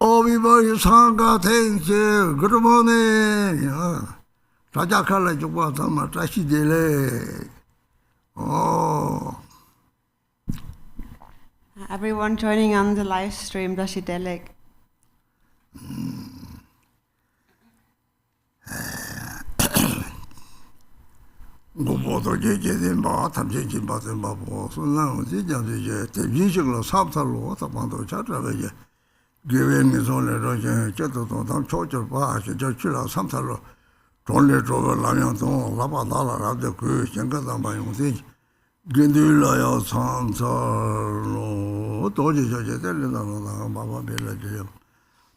Everybody sanga thank you. Good morning. Raja kala jukwa sama tashi dele. Oh. Everyone joining on the live stream, Dashi Delek. Gobodo jeje demba tamje jimba demba bo sunna jeje jeje te yishlo sabtalo tabando chatra veje. Given is only Roger Jeto, don't torture bar, Churchilla, Santalo, Tronle Trover, Lanyon, Labadala, the Cruise, and Gazan by Musi. Gindula, Santalo, Toji, Baba Bella,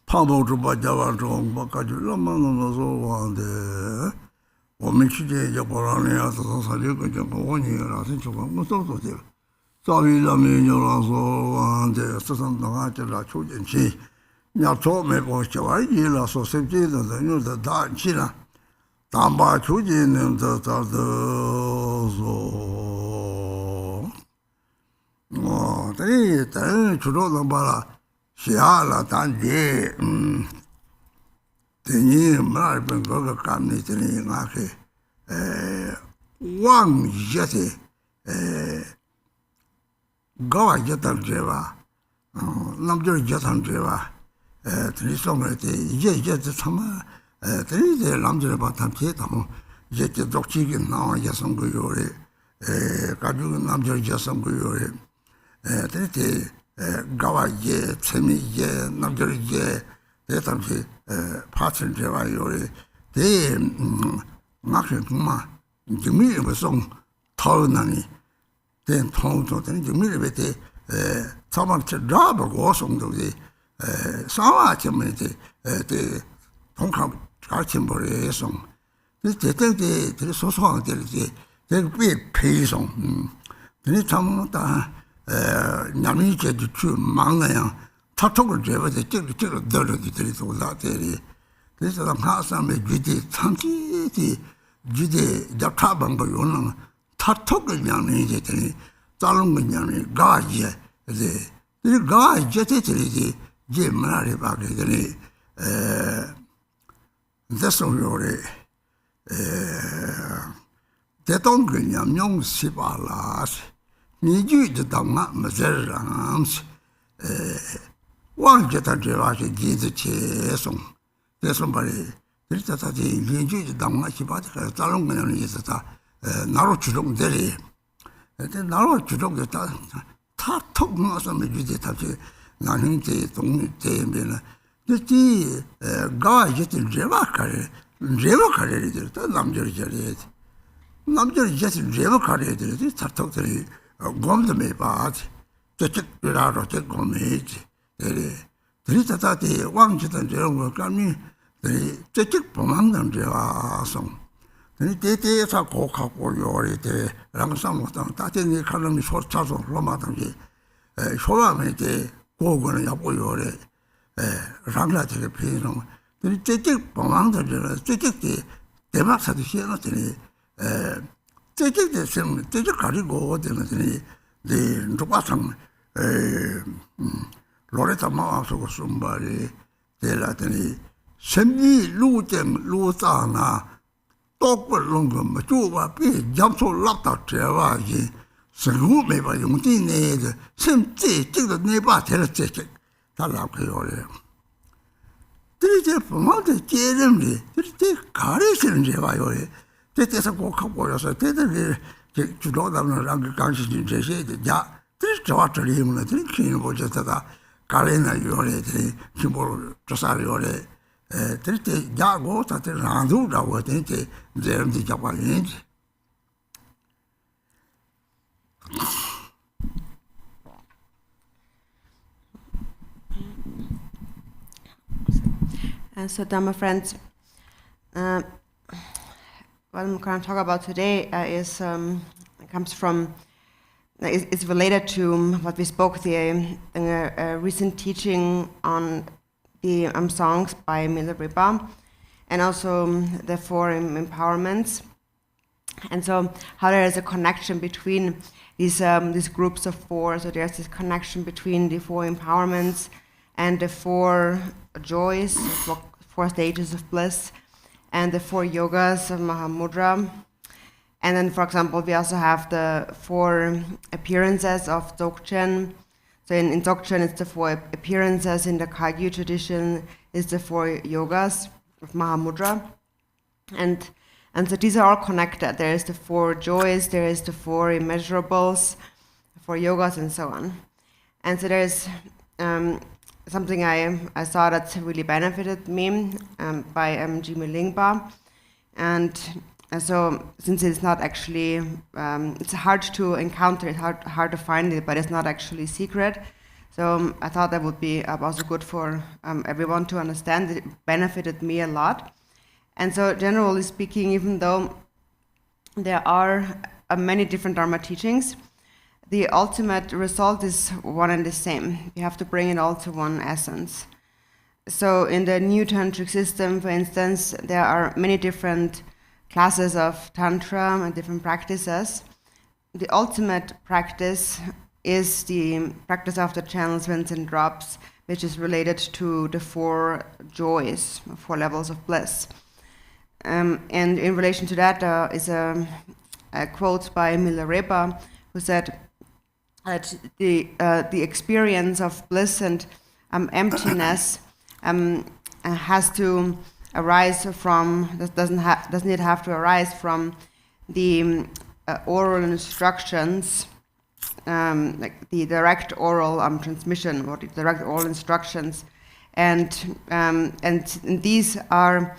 Pabo to Bajava, Bacaju, Lamano, so on the Omichi, Japorania, Salico, Japoni, I think you want to Sorry, la mignola so the assistant la children she. Now told me was Chawai, so simply the dark China. Tamba children and the so. Oh, they Chudo Bara, Shiala, Tanji. The new American Burger Company in Naki. One jetty. Go Jatan Jeva, Namjo Jatan Jeva, Trisomati, Jet Summer, Three Lamja Batam Chetam, Jet Dokchigan now, Jasam Guyore, Kaju Namjo Jasam Guyore, Three Gawa Ye, Semi Ye, Namjo Ye, Detamchi, Patron Jeva Yore, they Martin Kuma, Jimmy was song, Tolnani. Then told to the military, someone to drop a was on the Sawatimity, the Tonka Garchen song. This they so strong, they be pays on. The time Namija the true Manga, Tato Java, the chill dirty to that area. This is a Hassan with Judy, Tanti, Judy, the Tabango. Tatoganyani, Talunganyani, Gaja, the guy jetted Jim Mary Baggy, that's all your the Tonganyam, young Sibalas, need you the Dama Mazerams, one jet at Javashi did the chase on. There's somebody, there's a the Dama Shibata, Talunganyani is a 나로 주동 데리 근데 나로 주동 다 통해서 메주제 답지 나는 제 동네 때문에 그때 가이제 제바카레들 또 남절이 이제 제바카레들 타톡들이 곰도 매봐 저쪽이라로 저 곰이지 들이다다데 왕지던 저런 거 감이 저쪽 보망던 제와송 대대에서 고하고 요리대 랑상못당 따뜻히 가는 소차서 로마든지 소라면에 고거는 야고 요리 랑라들의 피는 저쪽 방황들은 저쪽에 대박사도 시행하더니 저쪽에 좀 저쪽 가지고 되더니 네 똑같은 로레타 마와서 숨바리 데라더니 선미 루tem 루자나 똑벌롱금 주와 비 잠소 락다 제와지 성우 매바 용티네데 심지 찍도 네바 데르체 달라고요. 들이제 보마데 제름리 들이제 가르치는 제와요. 때때서 꼭 보여서 때들 주도담을 랑 강시진 제시에 야 들이 저와 들이면 들이키는 보셨다가 가래나 요래들이 기본 조사를 요래 들때 야고 다들 나도라고 했는데 제름디 잡아야지. So, Dhamma friends, what I'm going to talk about today comes from it's related to what we spoke in a recent teaching on the songs by Milarepa, and also the 4 empowerments. And so how there is a connection between these groups of 4. So there's this connection between the 4 empowerments and the 4 joys, 4 stages of bliss, and the 4 yogas of Mahamudra. And then, for example, we also have the 4 appearances of Dzogchen. So in Dzogchen, it's the 4 appearances. In the Kagyu tradition, it's the 4 yogas of Mahamudra. And so these are all connected. There is the 4 joys, there is the 4 immeasurables, 4 yogas, and so on. And so there's something I saw that really benefited me by Jimmy Lingpa. And so since it's not actually, it's hard to encounter, it's hard to find it, but it's not actually secret. So I thought that would be also good for everyone to understand. It benefited me a lot. And so generally speaking, even though there are many different Dharma teachings, the ultimate result is one and the same. You have to bring it all to one essence. So in the new tantric system, for instance, there are many different classes of tantra and different practices. The ultimate practice is the practice of the channels, winds, and drops, which is related to the 4 joys, 4 levels of bliss. And in relation to that is a quote by Milarepa, who said that the experience of bliss and emptiness has to arise from, doesn't it have to arise from the oral instructions, like the direct oral transmission, or the direct oral instructions, and these are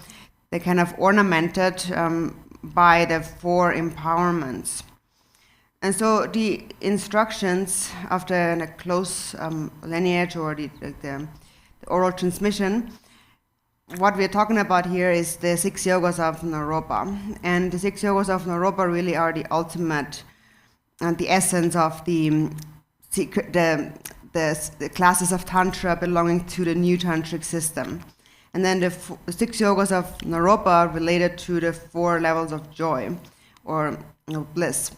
they kind of ornamented by the 4 empowerments. And so the instructions of the close lineage, or the oral transmission, what we're talking about here is the 6 yogas of Naropa. And the 6 yogas of Naropa really are the ultimate and the essence of the classes of Tantra belonging to the new Tantric system. And then the 6 yogas of Naropa are related to the 4 levels of joy, or bliss.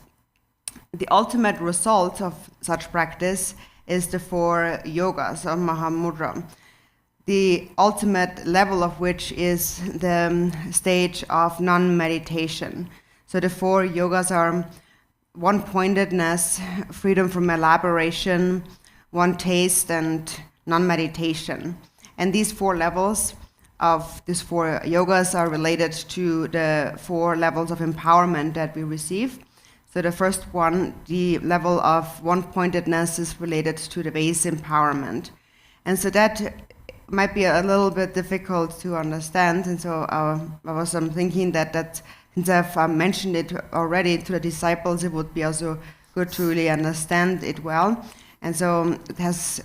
The ultimate result of such practice is the 4 yogas of Mahamudra, the ultimate level of which is the stage of non-meditation. So the 4 yogas are one-pointedness, freedom from elaboration, one taste, and non-meditation. And these 4 levels of these 4 yogas are related to the 4 levels of empowerment that we receive. So the first one, the level of one-pointedness, is related to the base empowerment. And so that might be a little bit difficult to understand. And so I was thinking that since I've mentioned it already to the disciples, it would be also good to really understand it well. And so it has,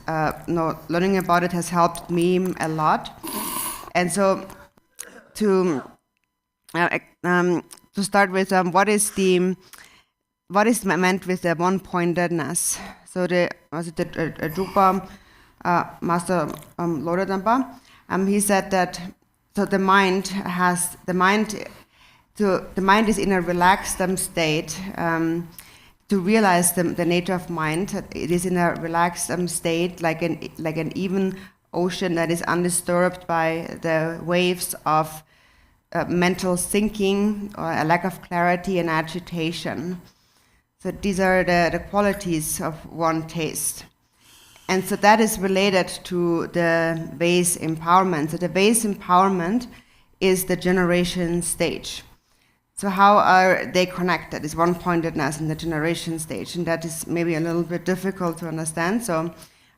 learning about it has helped me a lot. And so to start with, what is meant with the one-pointedness? So the Drupa Master Lodadampa, he said that so the mind is in a relaxed state. To realize the nature of mind, it is in a relaxed state, like an even ocean that is undisturbed by the waves of mental thinking, or a lack of clarity and agitation. So these are the qualities of one taste. And so that is related to the vase empowerment. So the vase empowerment is the generation stage. So how are they connected? Is one-pointedness in the generation stage, and that is maybe a little bit difficult to understand. So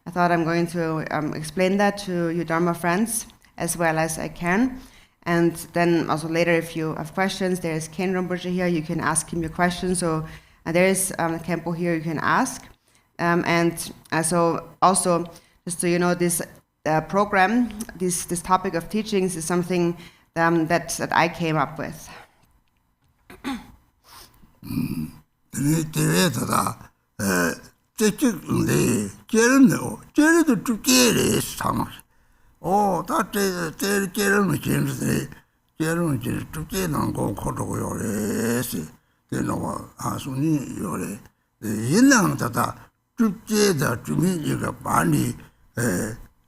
I thought I'm going to explain that to you Dharma friends as well as I can. And then also later, if you have questions, there's Ken Rinpoche here, you can ask him your questions. So there is Kempo here, you can ask. So also, just so you know, this program, this topic of teachings is something that I came up with. Technically, Jerry to Jerry is Thomas. Oh, that is Jerry machines, Jerry to get on go Koto, they know as we yore. The Yinan Tata, to get to me, you got Barney,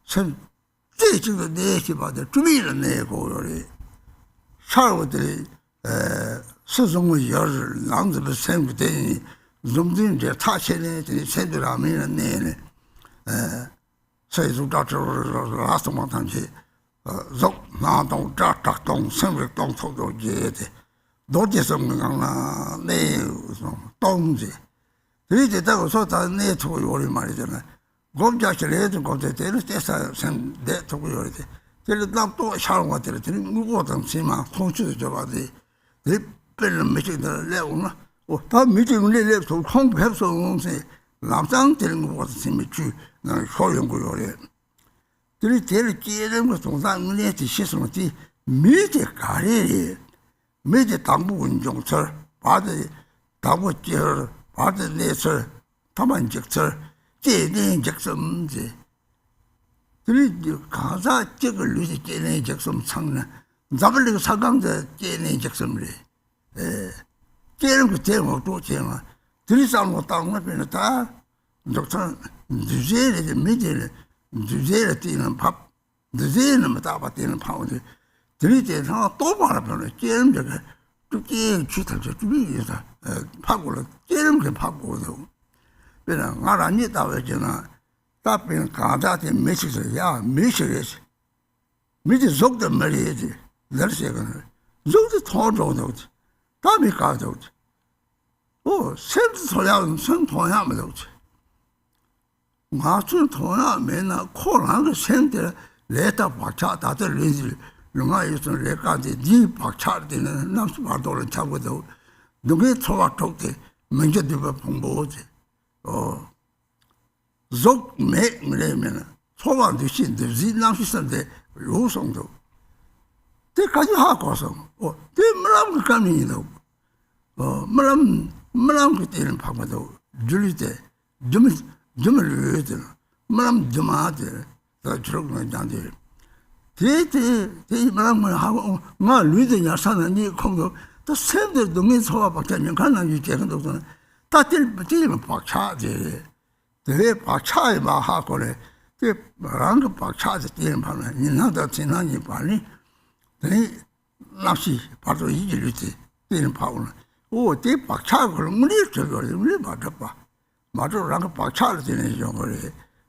some teaching the day about the 2 million nego. Charlotte, Susan years long the same day, zoomed in the touching it, and said that I mean a name. Says to Dr. last month, Zok, now don't talk, don't simply don't talk to get. Don't get something on nails, don't they? The that was what I need to worry married. Go just later, go to the test, send that to you. There is not too sharp water, water, Sima, conscious of the pen making the level. Or that meeting left to come perhaps on say, Lamsan telling what seemed true, now showing glory. The tell was on that minute, she's on the meet a career, made a tambu in Johnson, body, tabu chair, body laser, Taman Jackson, Jane Jackson. 가사 찍을 루지 제네 작성 창나 잡을리고 사강자 제네 작성래 제는 그 제모 또 제마 들이싸는 거 땅을 빼는다 독선 주제에 미제를 주제에 뛰는 밥 주제는 뭐다 받는 파운드 들이대서 또 말하면 제는 저게 뚝이 주탈저 주비에서 파고를 제는 그 파고도 그냥 알아니 다외잖아 답변 가다데 메시지야 메시지 미지 속도 말이지 날씨가는 속도 통로도 답이 가도 오 센스 소리하는 선 통하면도 마춘 통하면 코로나가 센데 레타 박차 다들 리지 농아에서 레카데 디 박차되는 남수 바도를 잡고도 누구의 초와 톡데 먼저도 봉보지 Zok me mremen, 소만 드신데 지나시선데 요성도. 때까지 하고서 때 물람 그 감이도 물람 그때는 파고도 줄이때 좀을 위해서 물람 좀하대 더 들어가는 장들. 때 물람을 하고 나 리드냐 사는니 공도 또 샘들 동네 소화 박자면 가는 유재근도 다 뜰면 박차지. 대 박차에 막 하고래. 대 랑 박차에 뛰는 바람에 인나도 지나니 빨리. 대 납시 바로 이길지 뛰는 바람에. 오, 대 박차 그런 우리 저거를 우리 맞아 봐. 맞아 랑 박차를 뛰는 경우래.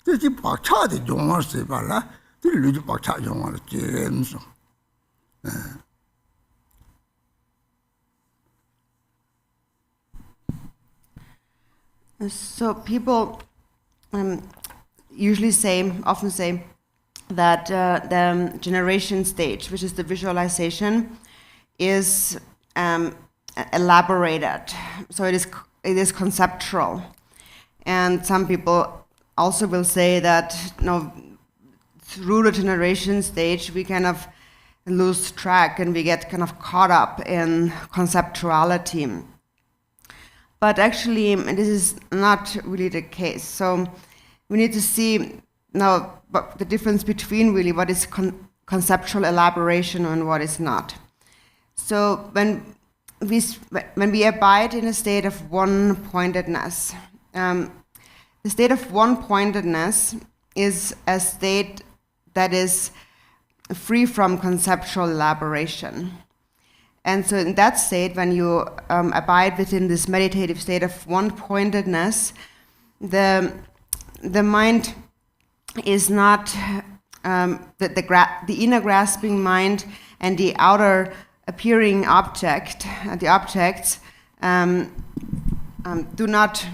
대 박차에 용을 써 봐라. 대 루지 박차 용을 뛰면서. So people often say that the generation stage, which is the visualization, is elaborated. So it is conceptual, and some people also will say that through the generation stage we kind of lose track and we get kind of caught up in conceptuality. But actually, this is not really the case. So we need to see now the difference between really what is conceptual elaboration and what is not. So when we abide in a state of one-pointedness, the state of one-pointedness is a state that is free from conceptual elaboration. And so in that state, when you abide within this meditative state of one-pointedness, the mind is not the inner grasping mind and the outer appearing object. The objects do not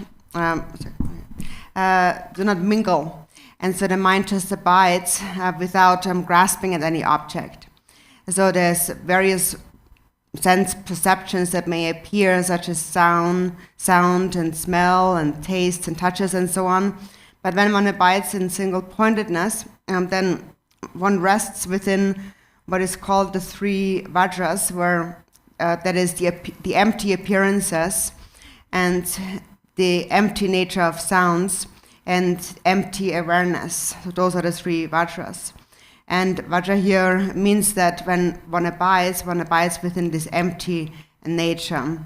mingle, and so the mind just abides without grasping at any object. So there's various sense perceptions that may appear, such as sound and smell and taste and touches and so on. But when one abides in single-pointedness, then one rests within what is called the three vajras, where that is the empty appearances, and the empty nature of sounds, and empty awareness. So those are the three vajras. And vajra here means that when one abides within this empty nature.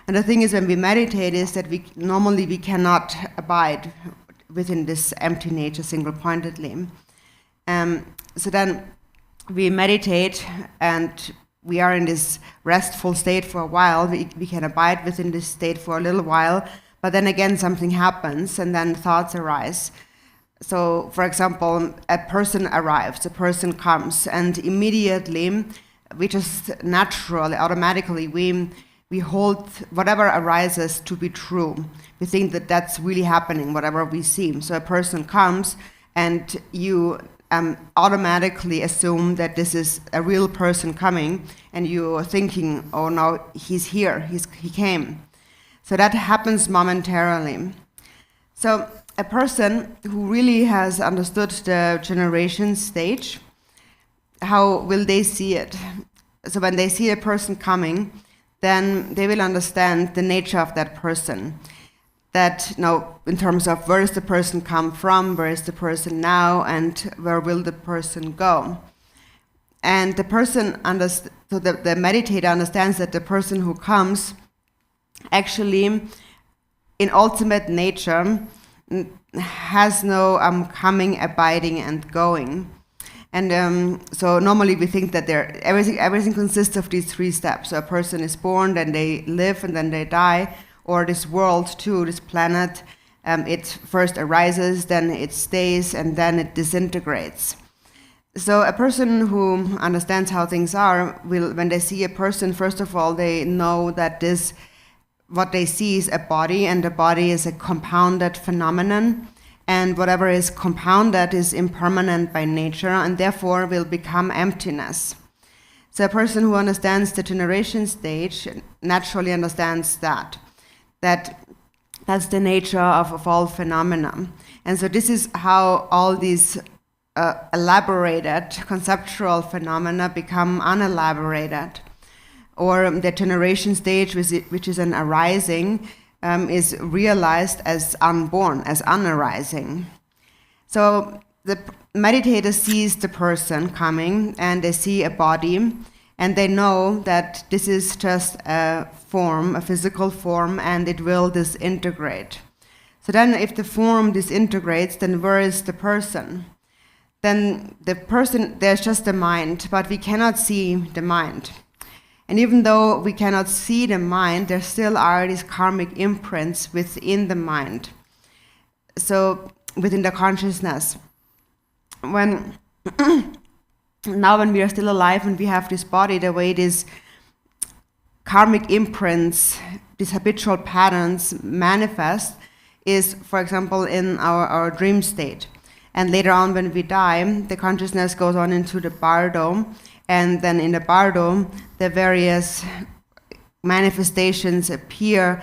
And the thing is, when we meditate, is that we cannot abide within this empty nature single-pointedly. So then we meditate, and we are in this restful state for a while. We can abide within this state for a little while, but then again something happens, and then thoughts arise. So, for example, a person arrives, a person comes, and immediately, we just naturally, automatically, we hold whatever arises to be true. We think that that's really happening, whatever we see. So a person comes, and you automatically assume that this is a real person coming, and you're thinking, oh no, he's here, he came. So that happens momentarily. So a person who really has understood the generation stage, how will they see it? So when they see a person coming, then they will understand the nature of that person. That now, in terms of where does the person come from, where is the person now, and where will the person go? And the person so the meditator understands that the person who comes actually, in ultimate nature, has no coming, abiding, and going. And so normally we think that everything consists of these three steps. So a person is born, then they live, and then they die. Or this world too, this planet, it first arises, then it stays, and then it disintegrates. So a person who understands how things are will, when they see a person, first of all, they know that what they see is a body, and the body is a compounded phenomenon, and whatever is compounded is impermanent by nature, and therefore will become emptiness. So a person who understands the generation stage naturally understands that's the nature of all phenomena. And so this is how all these elaborated conceptual phenomena become unelaborated. Or the generation stage, which is an arising, is realized as unborn, as unarising. So the meditator sees the person coming, and they see a body, and they know that this is just a form, a physical form, and it will disintegrate. So then if the form disintegrates, then where is the person? Then the person, there's just the mind, but we cannot see the mind. And even though we cannot see the mind, there still are these karmic imprints within the mind. So within the consciousness. Now when we are still alive and we have this body, the way these karmic imprints, these habitual patterns manifest is, for example, in our dream state. And later on when we die, the consciousness goes on into the bardo, and then in the bardo, the various manifestations appear,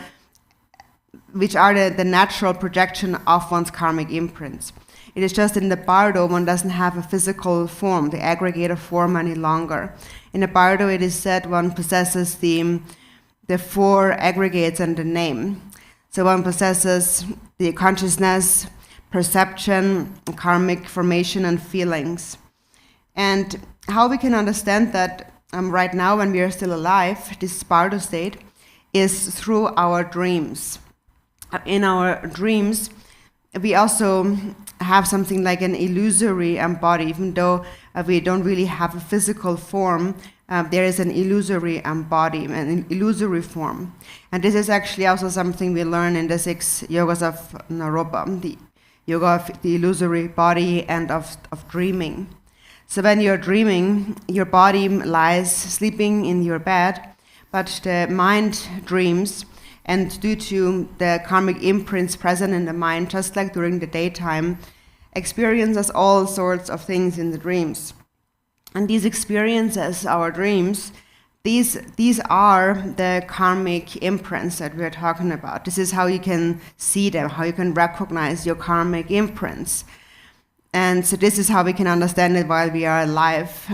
which are the natural projection of one's karmic imprints. It is just in the bardo one doesn't have a physical form, the aggregator form any longer. In the bardo it is said one possesses the four aggregates and the name. So one possesses the consciousness, perception, karmic formation, and feelings. And how we can understand that right now when we are still alive, this bardo state, is through our dreams. In our dreams, we also have something like an illusory body, even though we don't really have a physical form. There is an illusory body, an illusory form. And this is actually also something we learn in the 6 yogas of Naropa, the yoga of the illusory body and of dreaming. So when you're dreaming, your body lies sleeping in your bed, but the mind dreams, and due to the karmic imprints present in the mind, just like during the daytime, experiences all sorts of things in the dreams. And these experiences, our dreams, these are the karmic imprints that we're talking about. This is how you can see them, how you can recognize your karmic imprints. And so this is how we can understand it while we are alive,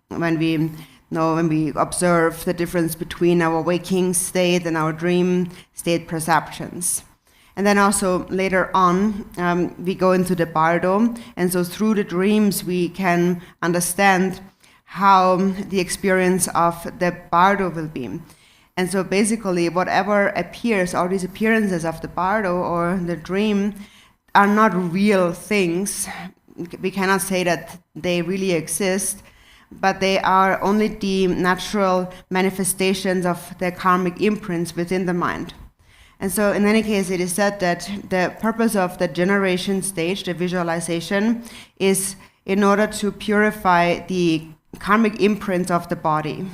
when we observe the difference between our waking state and our dream state perceptions. And then also later on, we go into the bardo. And so through the dreams, we can understand how the experience of the bardo will be. And so basically, whatever appears, all these appearances of the bardo or the dream are not real things. We cannot say that they really exist, but they are only the natural manifestations of the karmic imprints within the mind. And so in any case, it is said that the purpose of the generation stage, the visualization, is in order to purify the karmic imprints of the body.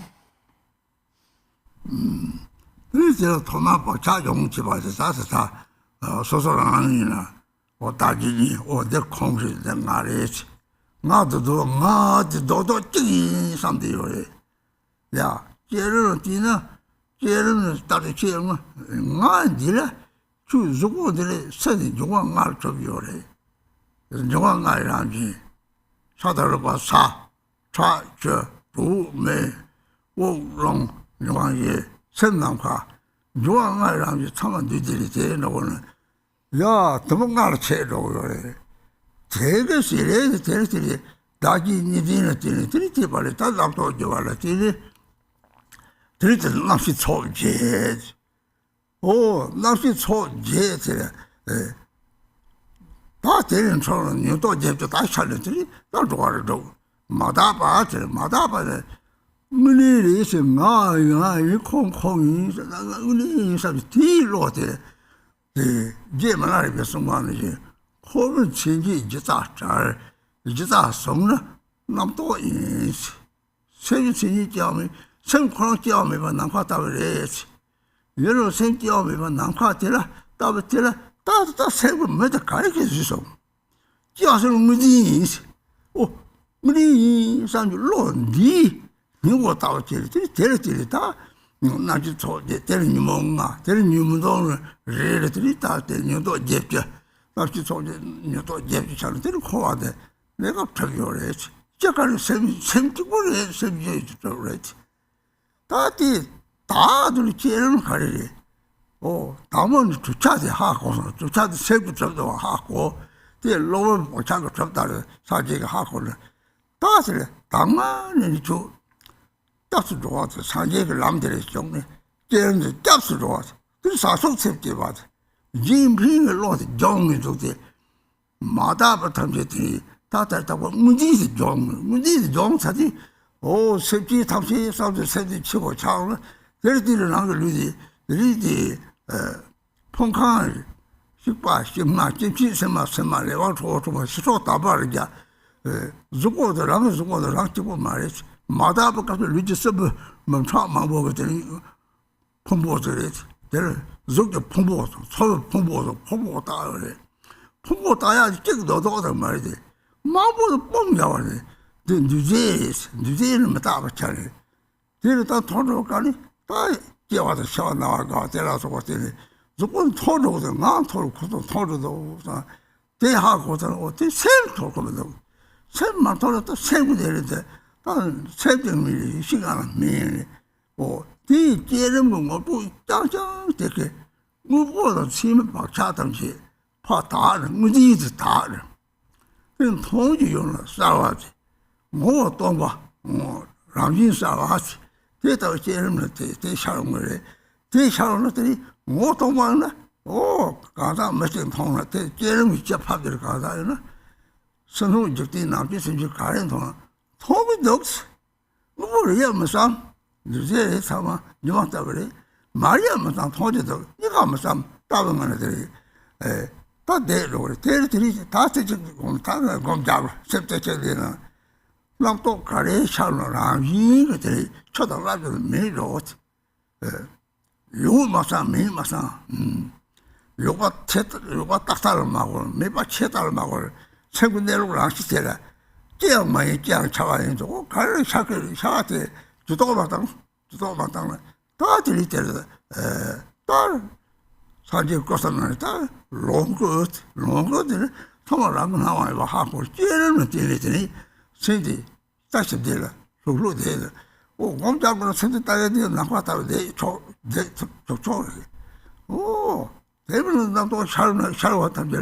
대부분 나도 샤워하던데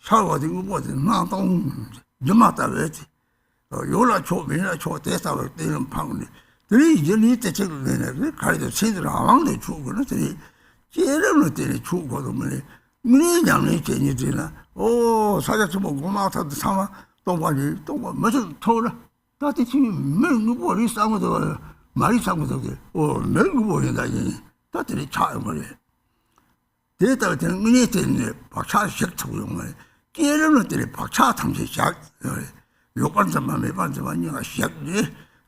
샤워하는 거 뭐지 나도 좀마다 왜지 요라 초면이나 초 대사를 때는 방문이 들이 이전이 때 책을 가리도 신들 아왕도 주고는 들이 제대로 때리 주고도 뭐니 문이 장례 제니들이나 오 사자서 뭐 고마워도 삼아 동반이 동반 무슨 토라 다들 지금 맹구 보리 싸고도 말이 싸고도 맹구 보리다 이 다들이 차버려 대다가 되는 문이 때문에 박차 식투고 용을 깨르는 때에 박차 탐지 시작 요관점만 매반점만 영화 시작이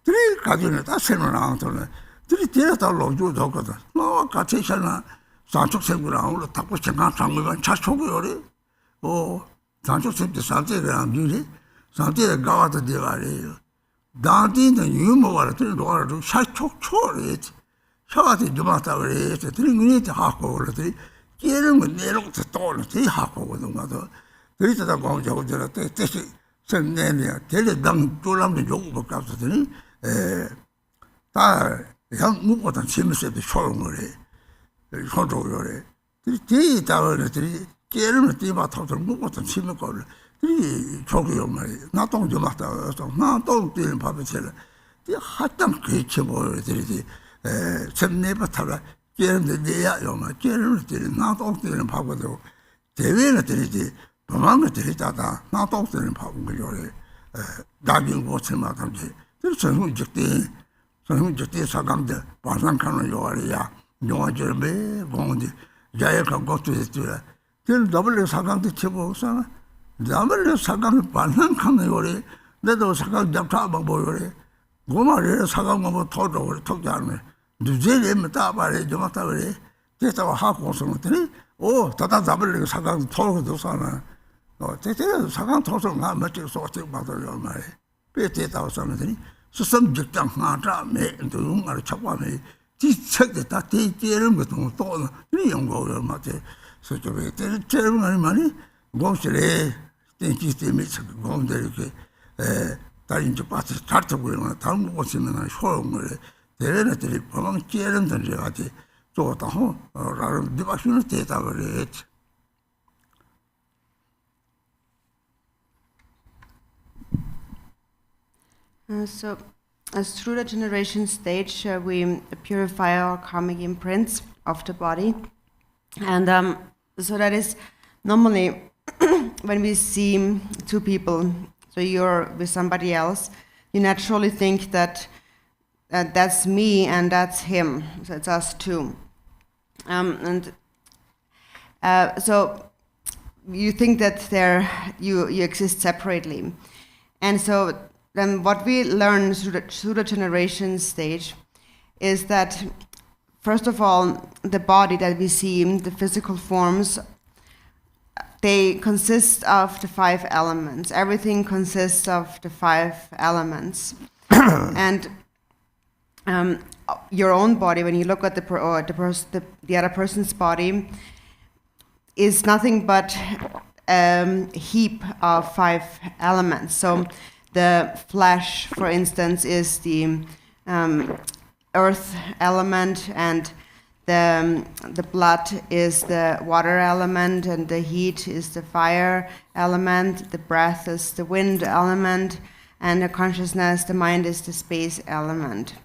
들이 가지는 다 세는 않도는 들이 데려다 놓고 좋거든 뭐 같이 살나 산쪽 생구랑 탁고 생각 상물만 차초고요래 산쪽 생때 산때가 미리 산때가 가와도 되와래요 다디는 유머가 들이 놓아도 샤촉초래 샤와티 좀 왔다 그래 들이 문이 하고 그러더니 깨르면 내려서 떠오르는 데 하고거든 가서 그리다가 공자고 저랬대 뜻이 선내냐 대리당 졸람도 요구 값더니 다 양무보다 재밌어도 쇼용을 해 쇼도요래 이 다원들이 깨르면 뒤바 타서 무보다 재밌고 이 저기요 말이 나도 좀 왔다 그래서 나도 뛰는 밥을 채려 이 하던 그치 뭐들이 sem내부터가 깨르는데 내야 요마 깨르는 때는 나도 뛰는 밥도 대회는 들이지 도망을 들이다가 나도 뛰는 밥은 그요래 나긴 고치마 담지 그래서 성훈적대 사감들 반상하는 요아리야 용화절매 공원지 야약한 것도 있더라 그 더블 사감들 쳐보잖아 더블 사감을 반상하는 요래 내도 사감 잡다만 보여래 고마래 사감만 뭐 토도 토자네 누제레면 따바래 좀 왔다 그래 그래서 하고 오서는 오 다다 잡을 사감 토도 사나 대체로 사감 토서 나 맞지 소식 받으려 말해 배때다 오서는 수성직장 하자 매도 말 잡아내 지책에 다 대제는 것도 또 연구를 맞지 소쪽에 제일 많이 공실에 시스템이 공들 이렇게 다른 쪽 빠져 잘하고 있는 다른 곳에는 효용을 대회들이 보면 깨는 던져가지 또다 라는 디바시는 대답을 했지. So, as through the generation stage, we purify our karmic imprints of the body, and so that is normally when we see two people. So you're with somebody else, you naturally think that that's me and that's him. So it's us two, so you think that you exist separately, and so. Then what we learn through the generation stage is that, first of all, the body that we see, the physical forms, they consist of the 5 elements. Everything consists of the 5 elements. And your own body, when you look at the other person's body, is nothing but a heap of 5 elements. So the flesh, for instance, is the earth element, and the blood is the water element, and the heat is the fire element, the breath is the wind element, and the consciousness, the mind, is the space element.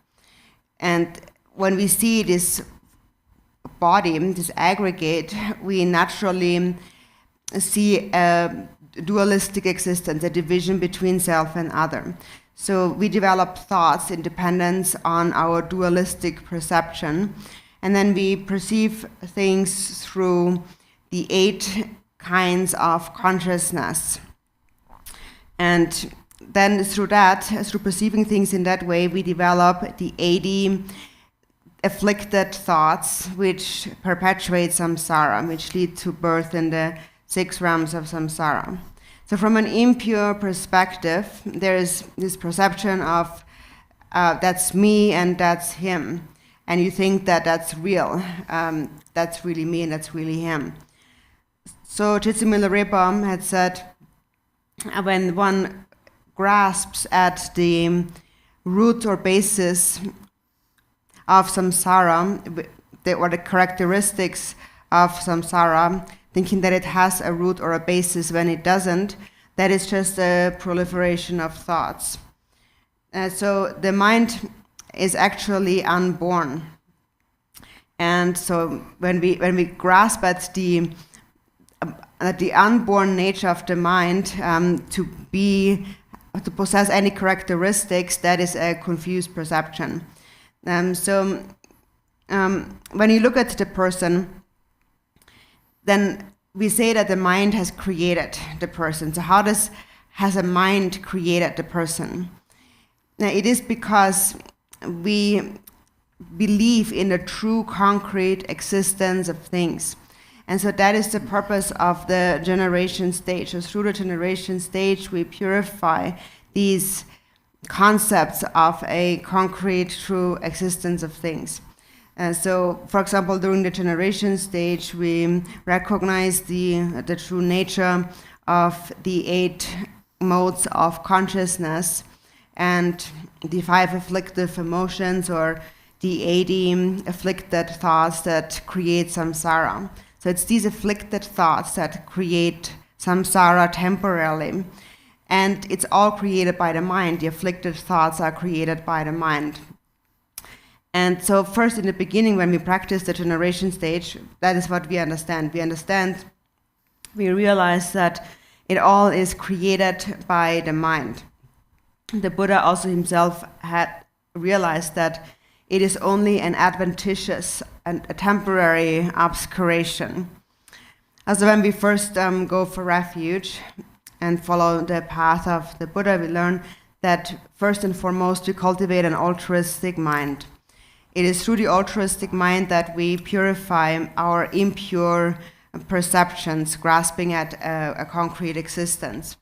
And when we see this body, this aggregate, we naturally see a dualistic existence, a division between self and other. So we develop thoughts in dependence on our dualistic perception, and then we perceive things through the 8 kinds of consciousness. And then through perceiving things in that way, we develop the 80 afflicted thoughts which perpetuate samsara, which lead to birth in the 6 realms of samsara. So from an impure perspective, there is this perception of that's me and that's him. And you think that that's real. That's really me and that's really him. So Milarepa had said, when one grasps at the root or basis of samsara, or the characteristics of samsara, thinking that it has a root or a basis when it doesn't, that is just a proliferation of thoughts. So the mind is actually unborn. And so when we grasp at the unborn nature of the mind, to possess any characteristics, that is a confused perception. So when you look at the person, then we say that the mind has created the person. So how has a mind created the person? Now, it is because we believe in the true concrete existence of things. And so that is the purpose of the generation stage. So through the generation stage, we purify these concepts of a concrete, true existence of things. So, for example, during the generation stage, we recognize the true nature of the 8 modes of consciousness and the 5 afflictive emotions, or the 80 afflicted thoughts that create samsara. So it's these afflicted thoughts that create samsara temporarily. And it's all created by the mind. The afflicted thoughts are created by the mind. And so first in the beginning, when we practice the generation stage, that is what we understand. We realize that it all is created by the mind. The Buddha also himself had realized that it is only an adventitious and a temporary obscuration. Also, when we first go for refuge and follow the path of the Buddha, we learn that first and foremost we cultivate an altruistic mind. It is through the altruistic mind that we purify our impure perceptions, grasping at a concrete existence.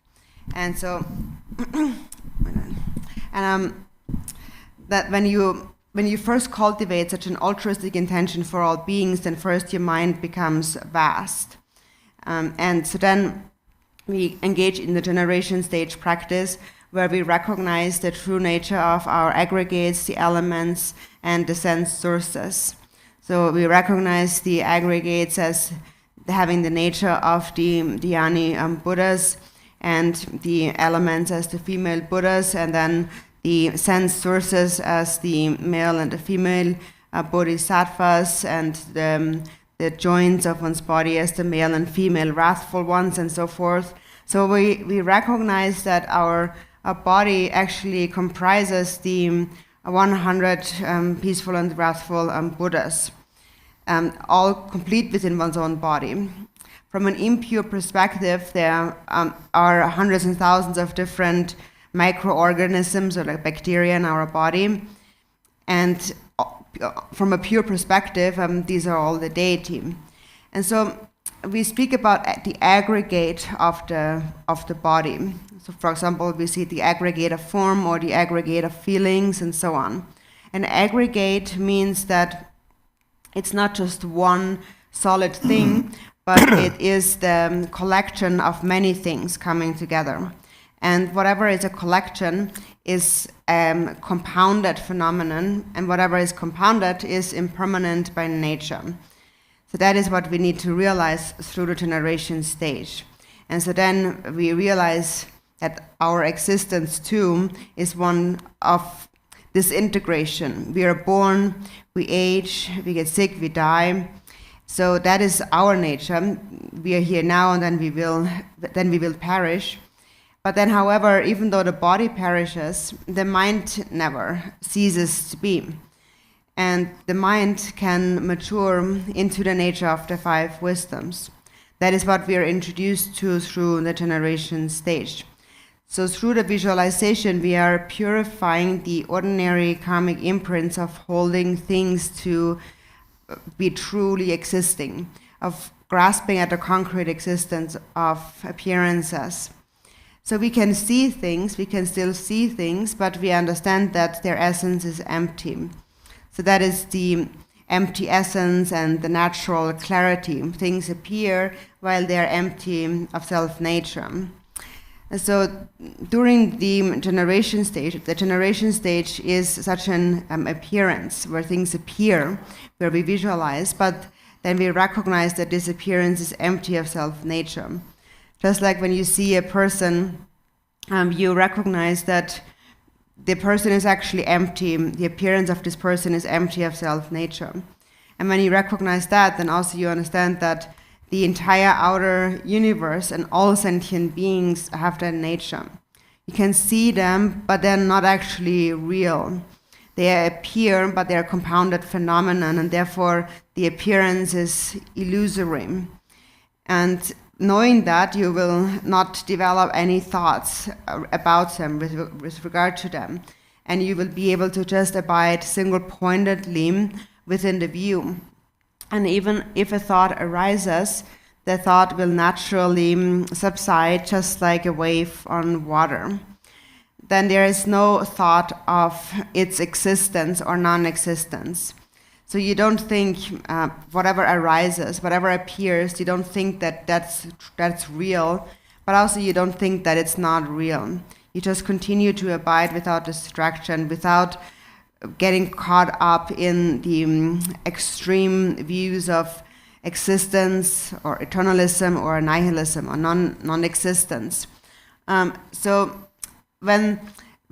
And so, that when you first cultivate such an altruistic intention for all beings, then first your mind becomes vast. And so then we engage in the generation stage practice, where we recognize the true nature of our aggregates, the elements, and the sense sources. So we recognize the aggregates as having the nature of the Dhyani Buddhas, and the elements as the female Buddhas, and then the sense sources as the male and the female bodhisattvas, and the joints of one's body as the male and female wrathful ones, and so forth. So we recognize that our body actually comprises the 100 peaceful and wrathful Buddhas, all complete within one's own body. From an impure perspective, there are hundreds and thousands of different microorganisms, or like bacteria, in our body. And from a pure perspective, these are all the deity. And so we speak about the aggregate of the body. So for example, we see the aggregate of form or the aggregate of feelings and so on. An aggregate means that it's not just one solid thing, but it is the collection of many things coming together. And whatever is a collection is a compounded phenomenon, and whatever is compounded is impermanent by nature. So that is what we need to realize through the generation stage. And so then we realize that our existence too is one of disintegration. We are born, we age, we get sick, we die. So that is our nature. We are here now, and then we will perish. But then, however, even though the body perishes, the mind never ceases to be. And the mind can mature into the nature of the 5 wisdoms. That is what we are introduced to through the generation stage. So through the visualization, we are purifying the ordinary karmic imprints of holding things to be truly existing, of grasping at the concrete existence of appearances. So we can see things, we can still see things, but we understand that their essence is empty. So that is the empty essence and the natural clarity. Things appear while they are empty of self-nature. So during the generation stage is such an appearance where things appear, where we visualize, but then we recognize that this appearance is empty of self-nature. Just like when you see a person, you recognize that the person is actually empty, the appearance of this person is empty of self-nature. And when you recognize that, then also you understand that the entire outer universe and all sentient beings have that nature. You can see them, but they're not actually real. They appear, but they're a compounded phenomenon, and therefore the appearance is illusory. And knowing that, you will not develop any thoughts about them with regard to them. And you will be able to just abide single-pointedly within the view. And even if a thought arises, the thought will naturally subside just like a wave on water. Then there is no thought of its existence or non-existence. So you don't think whatever arises, whatever appears, you don't think that that's real, but also you don't think that it's not real. You just continue to abide without distraction, without getting caught up in the extreme views of existence or eternalism or nihilism or non-existence. So when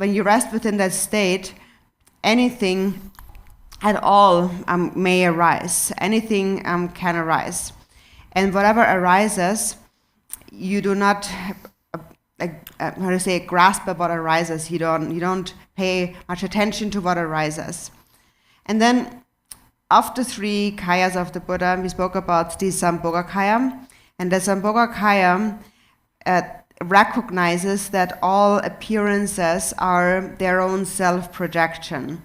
you rest within that state, anything at all may arise. Anything can arise. And whatever arises, you do not grasp at what arises. You don't pay much attention to what arises. And then of the 3 kayas of the Buddha, we spoke about the Sambhogakaya. And the Sambhogakaya recognizes that all appearances are their own self-projection.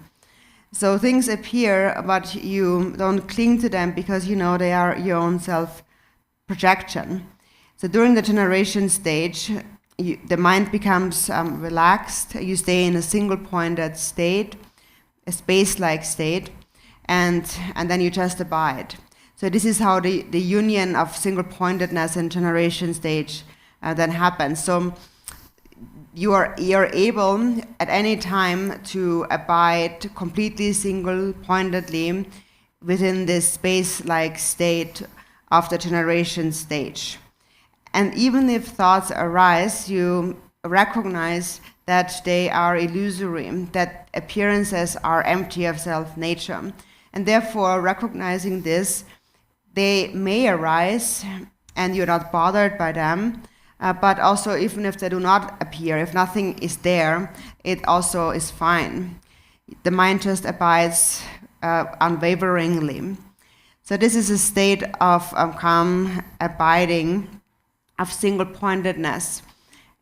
So things appear, but you don't cling to them because you know they are your own self-projection. So during the generation stage, the mind becomes relaxed. You stay in a single-pointed state, a space-like state, and then you just abide. So this is how the union of single-pointedness and generation stage then happens. So you're able at any time to abide completely single-pointedly within this space-like state of the generation stage. And even if thoughts arise, you recognize that they are illusory, that appearances are empty of self-nature. And therefore, recognizing this, they may arise and you're not bothered by them, but also even if they do not appear, if nothing is there, it also is fine. The mind just abides unwaveringly. So this is a state of calm abiding, of single-pointedness.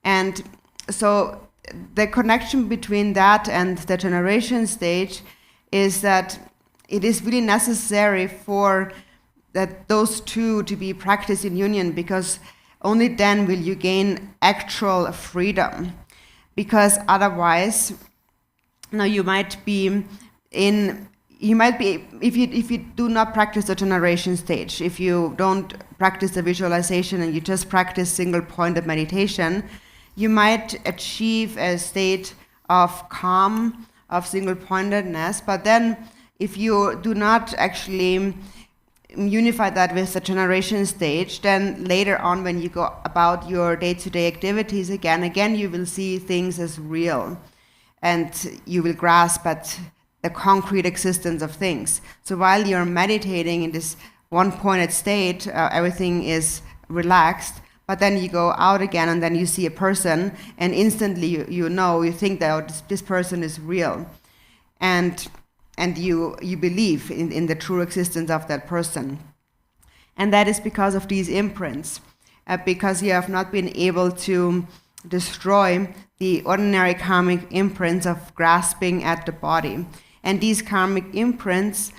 And so the connection between that and the generation stage is that it is really necessary for that those two to be practiced in union, because only then will you gain actual freedom. Because otherwise, you might be, if you do not practice the generation stage, if you don't practice the visualization and you just practice single-pointed meditation, you might achieve a state of calm, of single-pointedness, but then if you do not actually unify that with the generation stage, then later on when you go about your day-to-day activities again you will see things as real, and you will grasp at the concrete existence of things. So while you're meditating in this one-pointed state, everything is relaxed, but then you go out again and then you see a person, and instantly you think that this person is real, and you believe in the true existence of that person. And that is because of these imprints, because you have not been able to destroy the ordinary karmic imprints of grasping at the body. And these karmic imprints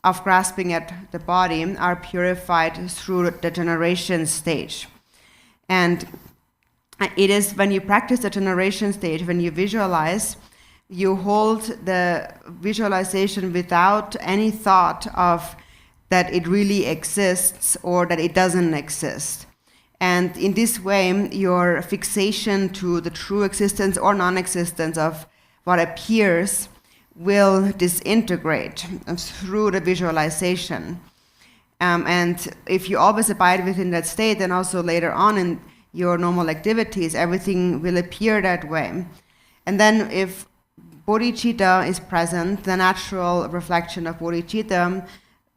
of grasping at the body are purified through the generation stage. And it is when you practice the generation stage, when you visualize, you hold the visualization without any thought of that it really exists or that it doesn't exist. And in this way, your fixation to the true existence or non-existence of what appears will disintegrate through the visualization. And if you always abide within that state, then also later on in your normal activities, everything will appear that way. And then if bodhicitta is present, the natural reflection of bodhicitta,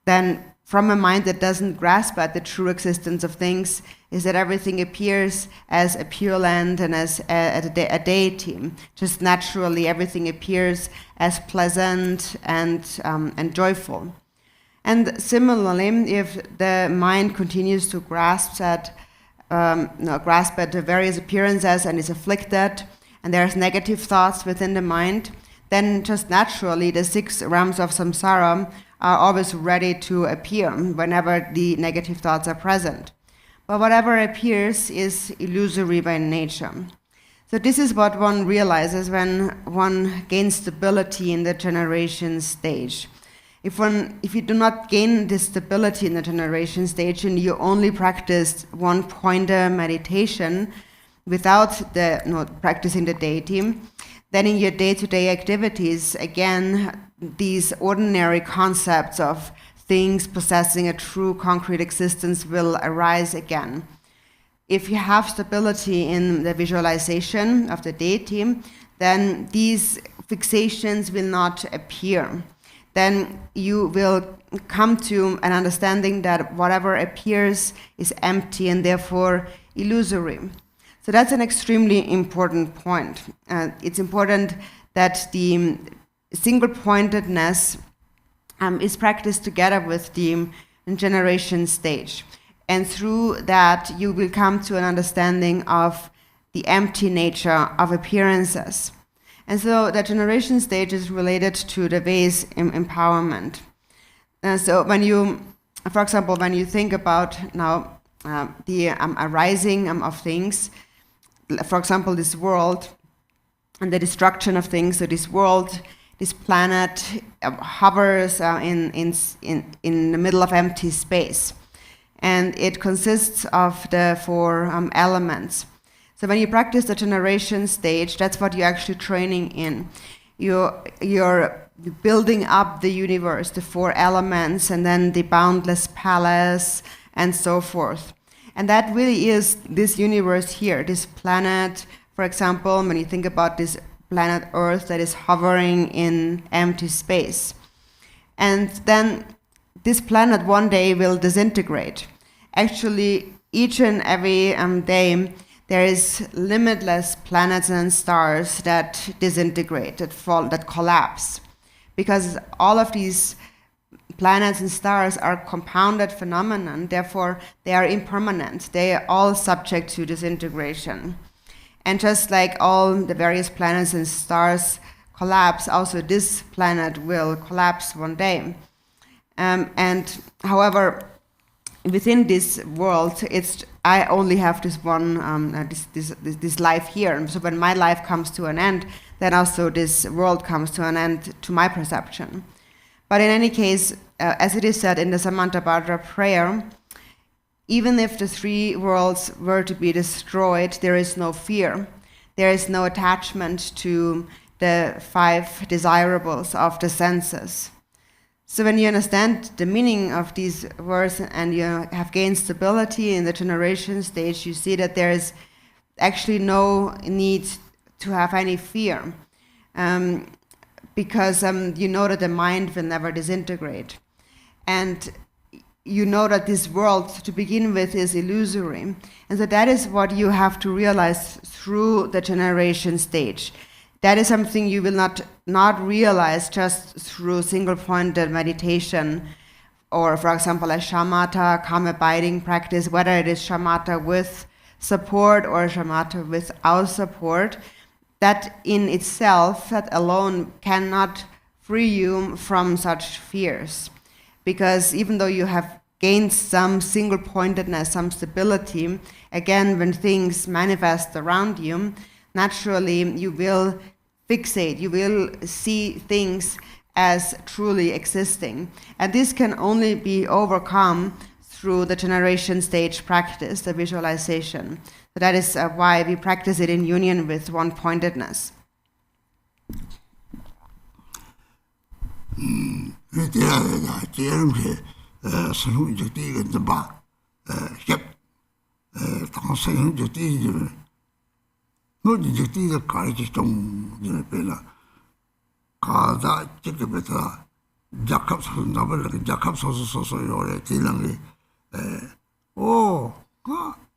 then from a mind that doesn't grasp at the true existence of things, is that everything appears as a pure land and as a deity. Just naturally, everything appears as pleasant and joyful. And similarly, if the mind continues to grasp at the various appearances and is afflicted, and there's negative thoughts within the mind, then just naturally the 6 realms of samsara are always ready to appear whenever the negative thoughts are present. But whatever appears is illusory by nature. So this is what one realizes when one gains stability in the generation stage. If you do not gain this stability in the generation stage and you only practice one-pointer meditation without practicing the deity, then in your day-to-day activities, again, these ordinary concepts of things possessing a true concrete existence will arise again. If you have stability in the visualization of the deity, then these fixations will not appear. Then you will come to an understanding that whatever appears is empty and therefore illusory. So that's an extremely important point. It's important that the single pointedness is practiced together with the generation stage. And through that, you will come to an understanding of the empty nature of appearances. And so the generation stage is related to the vase empowerment. So when you, for example, when you think about now the arising of things, for example, this world and the destruction of things, so this world, this planet hovers in the middle of empty space. And it consists of the 4 elements. So when you practice the generation stage, that's what you're actually training in. You're building up the universe, the 4 elements, and then the boundless palace, and so forth. And that really is this universe here, this planet, for example, when you think about this planet Earth that is hovering in empty space. And then this planet one day will disintegrate. Actually, each and every day, there is limitless planets and stars that disintegrate, that fall, that collapse. Because all of these planets and stars are compounded phenomenon, therefore they are impermanent. They are all subject to disintegration. And just like all the various planets and stars collapse, also this planet will collapse one day. And however, within this world, I only have this one, this life here. And so when my life comes to an end, then also this world comes to an end to my perception. But in any case, as it is said in the Samantabhadra prayer, even if the 3 worlds were to be destroyed, there is no fear. There is no attachment to the 5 desirables of the senses. So when you understand the meaning of these words and you have gained stability in the generation stage, you see that there is actually no need to have any fear, because you know that the mind will never disintegrate. And you know that this world, to begin with, is illusory. And so that is what you have to realize through the generation stage. That is something you will not realize just through single-pointed meditation, or, for example, a shamatha, calm abiding practice, whether it is shamatha with support or shamatha without support. That in itself, that alone, cannot free you from such fears. Because even though you have gained some single-pointedness, some stability, again, when things manifest around you, naturally you will fixate, you will see things as truly existing. And this can only be overcome through the generation stage practice, the visualization. So that is why we practice it in union with one-pointedness. 선후 이제 이게 좀 봐. 당선 이제 이제 너 이제 이제 가르치 좀 이제 배나 가다 찍게부터 자캅 소나벌 자캅 소소소 요래 딜랑이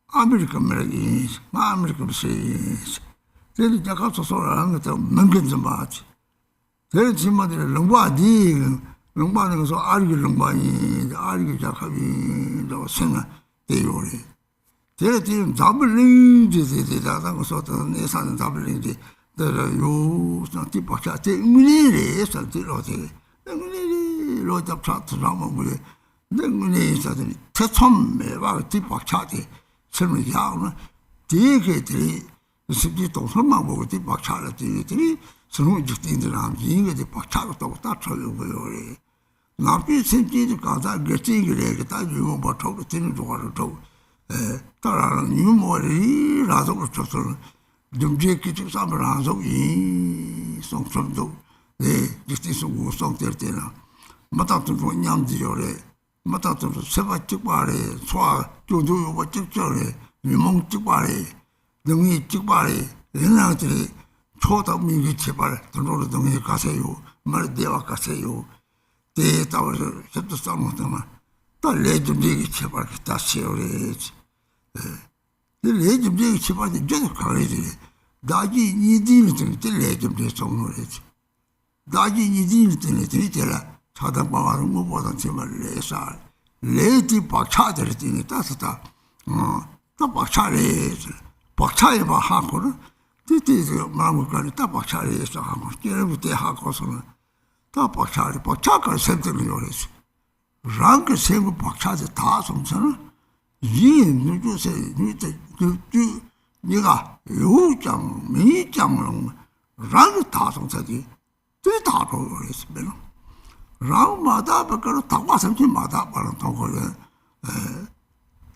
아메리카 메리 아메리카 시 제일 자캅 소소라는 것도 મં근 좀 봐지 제일 지마들 롱바디 롱바는 것서 아리기 롱바니 아리기 자캅이 저 생아 대요래 제일 지금 잡을링지 다다고 소도 내사는 잡을링지 요 상티박차 때문에 상티로지 때문에 로잡차트라면 뭐 때문에 사들이 처음에 와 뒤박차지 설명하면 되게들이 스기 동선만 보고 뒤박차를 뒤들이 서로 죽든지랑 이게 뒤박차가 또 따쳐요 거요 나비 생기지 가다 getting 다 이거 뭐 저거 되는 조가를 또 따라는 유머리 라도 쳤어 좀 제기 좀 사람하고 이 송송도 디스티스 우송될 때나 마타도 냠지요래 마타도 세바ጭ바래 소아 조조요 버ጭ쩌래 유몽 ጭ바래 능이 ጭ바래 얘네들이 초다민이 제발 들어로 동에 가세요 말 대화 가세요 대타워서 접도 싸움하다만 또 레좀되게 제발 다시오래 레좀되게 제발 이제 가야지 다지 이디는 때 레좀되 정노래지 다지 이디는 때 되라 차단방하는 것보다 정말 레사 레디 박차들 때니 따스다 또 박차에 봐 하고는 뒤뒤 마음을 다 박차에서 하고 깨르부터 하고서는 다 박차가 선택을 요래서 랑그 세부 박차에 다 som서는 이 누구세 네가 요장 미장은 랑 다 som서지 다 요래서 랑마다 버거로 다 와서마다 바로 통거래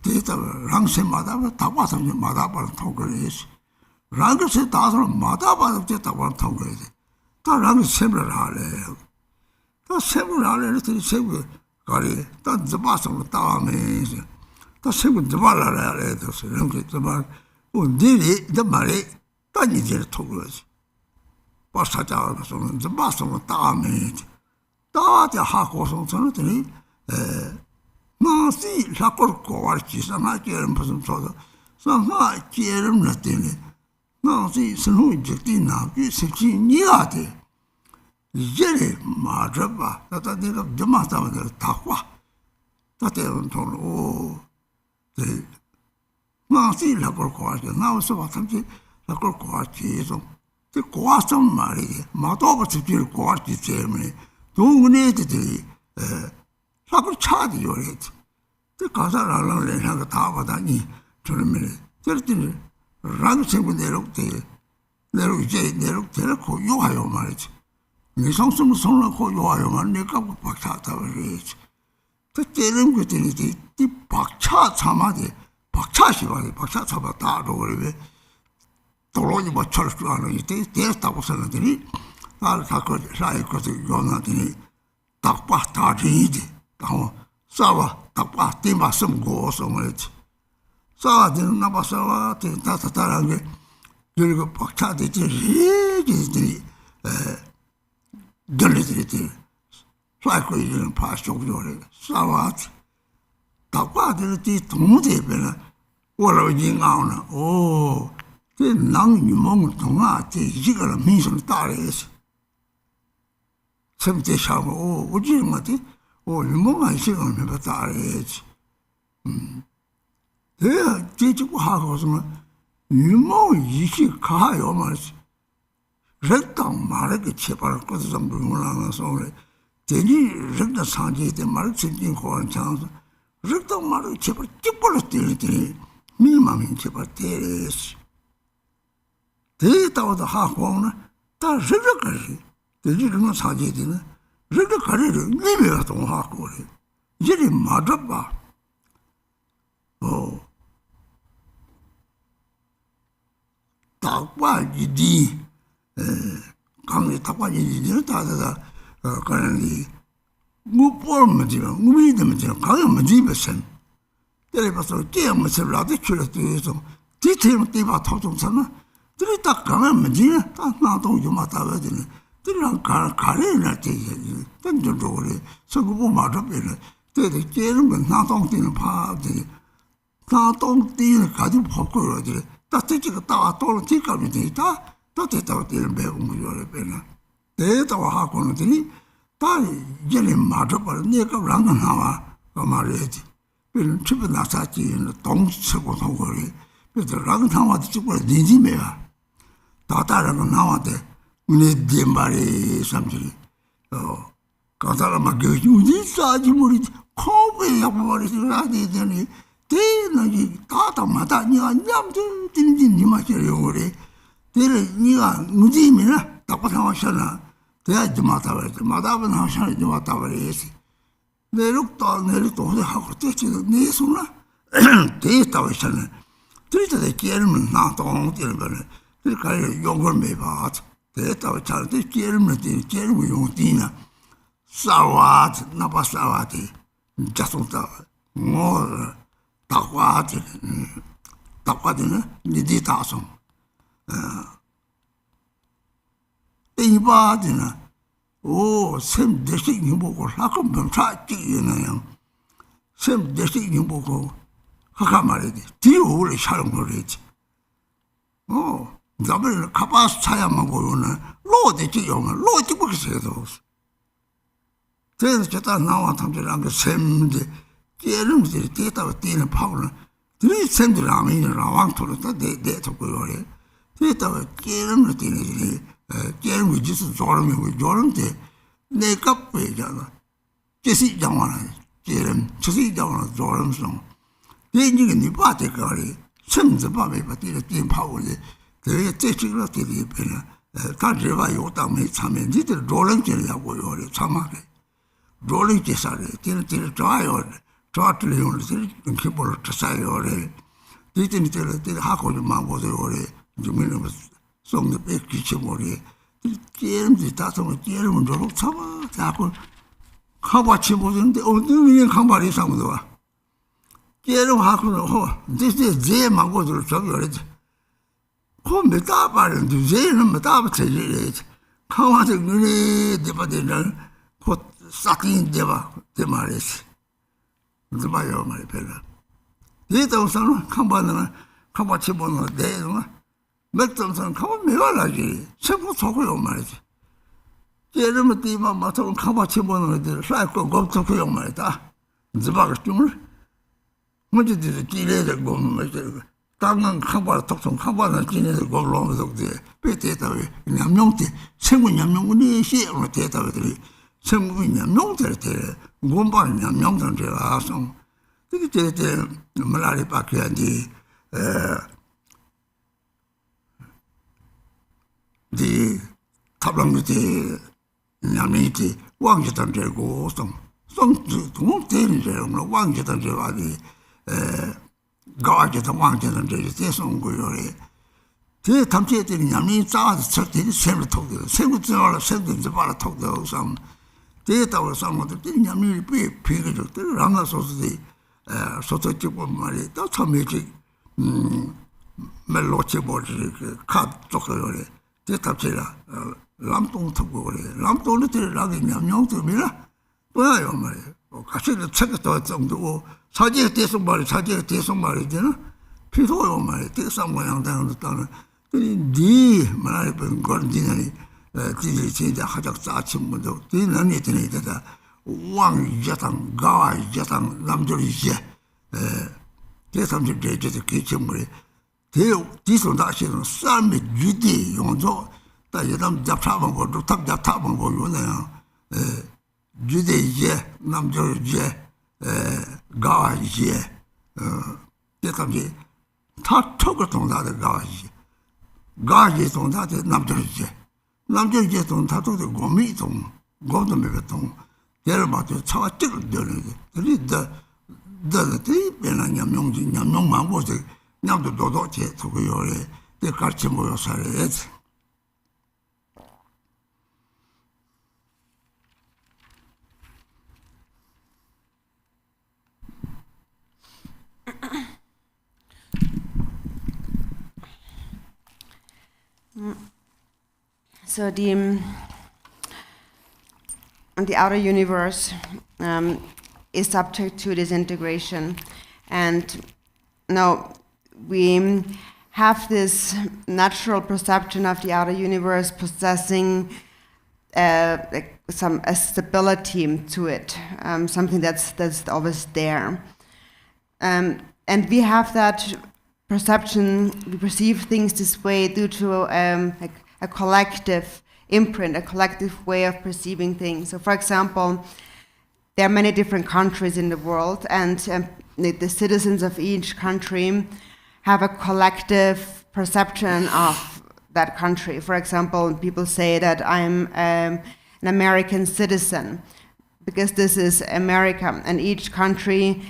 데이터 랑세마다 다 와서마다 바로 통거래서 랑그세 다서마다 바로 데이터 바로 통거래 다 랑그 세브를 하래 다 세브를 하래 그 세브 가리 다 잡아서 따면서 다 세브 잡아라래 그래서 랑그 잡아 온디리 잡말이 다 이제 통거래지 버사자서는 잡아서 따면서 다자 하고선 저는 나시 라코르 코와치 상하게는 무슨 소도 상하게는 나티네 나시 선후적이나 비스치 니아데 이제 맞아봐 나다 내가 점마다면 다와 다대는 돈오 나시 라코르 코와치 나와서 봤지 라코르 코와치에서 그 고아성 말이지 마도버스 길 고아치 때문에 동네들이 사고 차지 요래지 그 가사라는 내가 다 받아니 저러면 저랬더니 랑생고 내려 이제 데려고 요하요 말이지 네 성수는 손놓고 요하요 말 내가 박차다 그러지 그 때는 그랬더니 이 박차 참아지 박차시바지 박차 참았다 그러고 도로니 뭐 철수 하는 이때 됐다고 생각더니 나를 갖고 사이코서 요나더니 딱봐 다지지 또 싸와 딱봐 띠마 숨고 som을지 싸와지는 나봐서와 다다다란 게 그리고 박차되지 리지들이 결리들이 사이코 이런 파쇼요래 싸와지 딱봐들이 동무대변은 월로진 가오나 오 그 낭유몽을 통하 제 이거를 민선 따라해서 섬대샤고 오 오지는 것이 오 유몽한 시간을 해봐 따라해야지 내가 제주고 하고서는 유몽 이시 가요 말이지 렉당 말하게 제발 것을 좀 불문하면서 오늘 대니 렉당 상지에 대한 말을 생긴 고한 장소 렉당 말을 제발 찍벌로 때리더니 미망인 제발 때렸어 대다오도 하고는 다 르르거리 대지는 사제되는 르르거리를 니베가 동하고 그래 이제 맞아봐 딱바지디 강이 딱바지디는 다다다 그러니 무포르면지는 우리들면지는 가면 집에선 때려봐서 깨면서 라도 줄어들어서 뒤태면 띠바 토종잖아. 들이 딱 가면지는 딱 나도 좀 왔다 가지는 들이랑 가래날 때 던져줘래 서구 맞아버리네. 때도 깨는 건 나동띠는 파지 나동띠는 가지고 벗고러지 따뜻지가 따와 또는 뒷감이 되니까 따뜻하고 뛰는 배운 거를 빼나 대다고 하고는 들이 다 이제는 맞아버려. 내가 랑가 나와 그 말이지. 그래서 집에 나사지는 동서고 동거리. 그래서 랑가 나와도 죽고 니지매야. 다 다른 거 나와대. 내 뒷말이 삼지. 가사람아 교육이 싸지 머리 코에 약버리지 라디 되니 대는 다다마다 니가 냠도 딘딘 니마셔요 그래. 대를 니가 무지미나 딱 상황이잖아. 대하지 마다버리지. 마다버는 하시는 좀 마다버리지. 내륙도 어디 하고 때치도 내 손나 대했다고 했잖아. 들이다 깨르면 나도 뛰는 거는 그러니까 용을 매봐. 대했다고 했잖아. 깨르면 뛰는 깨르면 용 뛰나. 싸워지 나빠 싸워지. 자송다 뭐 딱와지 딱와지는 니디 다송. 이바지나 샘 대식 보고 하고 병사지는 샘 대식 보고 하가 말이지 뒤오를 샤는 거지. 남을 가봐서 차야만 보고는 로디지 용을 로디 보겠어요. 그래서 저다 나와 탐지랑 그 샘데 깨름들이 뛰다가 뛰는 파고는 들이 샘들 아미는 왕토를 다내 듣고 요래. 뛰다가 깨름을 뛰는 깨름이 짓을 조름이고 조름때 내가 빼잖아. 깨시 장화는 깨름, 저시 장화는 조름성. 대인지가 니 바테 거리 샘들 밤에 바티를 뛰는 파고는 그게 째치기로 뛰는 빼는 다 제가 요땅에 참에 니들 조름질이라고 요래 참하게. rolling gesare tiene traio tratli on il kibolo tsaiore ditini tele hako de mambo de ore jumino song de kichimori tiene di tato tiene un ro tsama hako kabachi 보는데 어디는 강발이 상도 와 tiene hako ho desde je mambo de 저기 그러지 그 메타바는 제는 메타바 제지 강화적 눈이 되버되는 곧 사킨 데바 데마레스 데바요 말이 별라 데도선 칸바는 칸바치 보는 데는 맥점선 칸바 메발라지 세부 속고요 말이지 예르면 디마 마토는 칸바치 보는 데 사이코 겁속고요 말이다 데바가 좀 뭐지들 지레를 보면 말이지 당은 칸바 톡통 칸바는 지네들 걸로면서 돼 베테다에 냠용때 생군 냠용군이 시에로 데다들이 생물이냐 명절때 원반이냐 명절이라서 그게 때 말이 바뀌어야지 디 탑랑미티 냐미티 왕제단 되고 송 동대는 되는 왕제단 되와디 가와제단 왕제단 되지 대송 거요래 대 탐지했더니 냐미 짜서 절대 샘을 톡도 샘을 들어라 샘을 잡아라 톡도 상 데이터를 상모들 냐미 비비게 랑아 소스디 소토치고 말이 또 처음이지 멜로치 보지 카 쪽으로래 데이터치라 람동 타고 그래 람동을 들라게 냠냠도 미라 뭐야요 말이 같이 책도 정도 사지에 대해서 말이잖아 필요요 말이 대상 모양 되는 것도 니 말이 본 거는 지지 진짜 하적 짜침도 뒤는 되다 왕자당 가와자당 남들이지 대삼들 대제도 기침물이 대우 디손다시는 삶의 유디 용도 다 여담 잡타만 보고 탁 잡타만 보고네요 유디제 남들이제 가와제 대삼지 다 톡을 통다들 가지 통다들 남들이제 남자의 돈 다도도 고미 돈 고도 메베돈 예르마도 차와 찍을 되는데 그리다 다들 배나냐 명지 냠명만 보세 냠도 도도 제 저거요래 내 같이 모여 살아야지 So the outer universe is subject to disintegration, and now we have this natural perception of the outer universe possessing some stability to it, something that's always there, and we have that perception. We perceive things this way due to a collective imprint, a collective way of perceiving things. So, for example, there are many different countries in the world, and the citizens of each country have a collective perception of that country. For example, people say that I'm an American citizen because this is America, and each country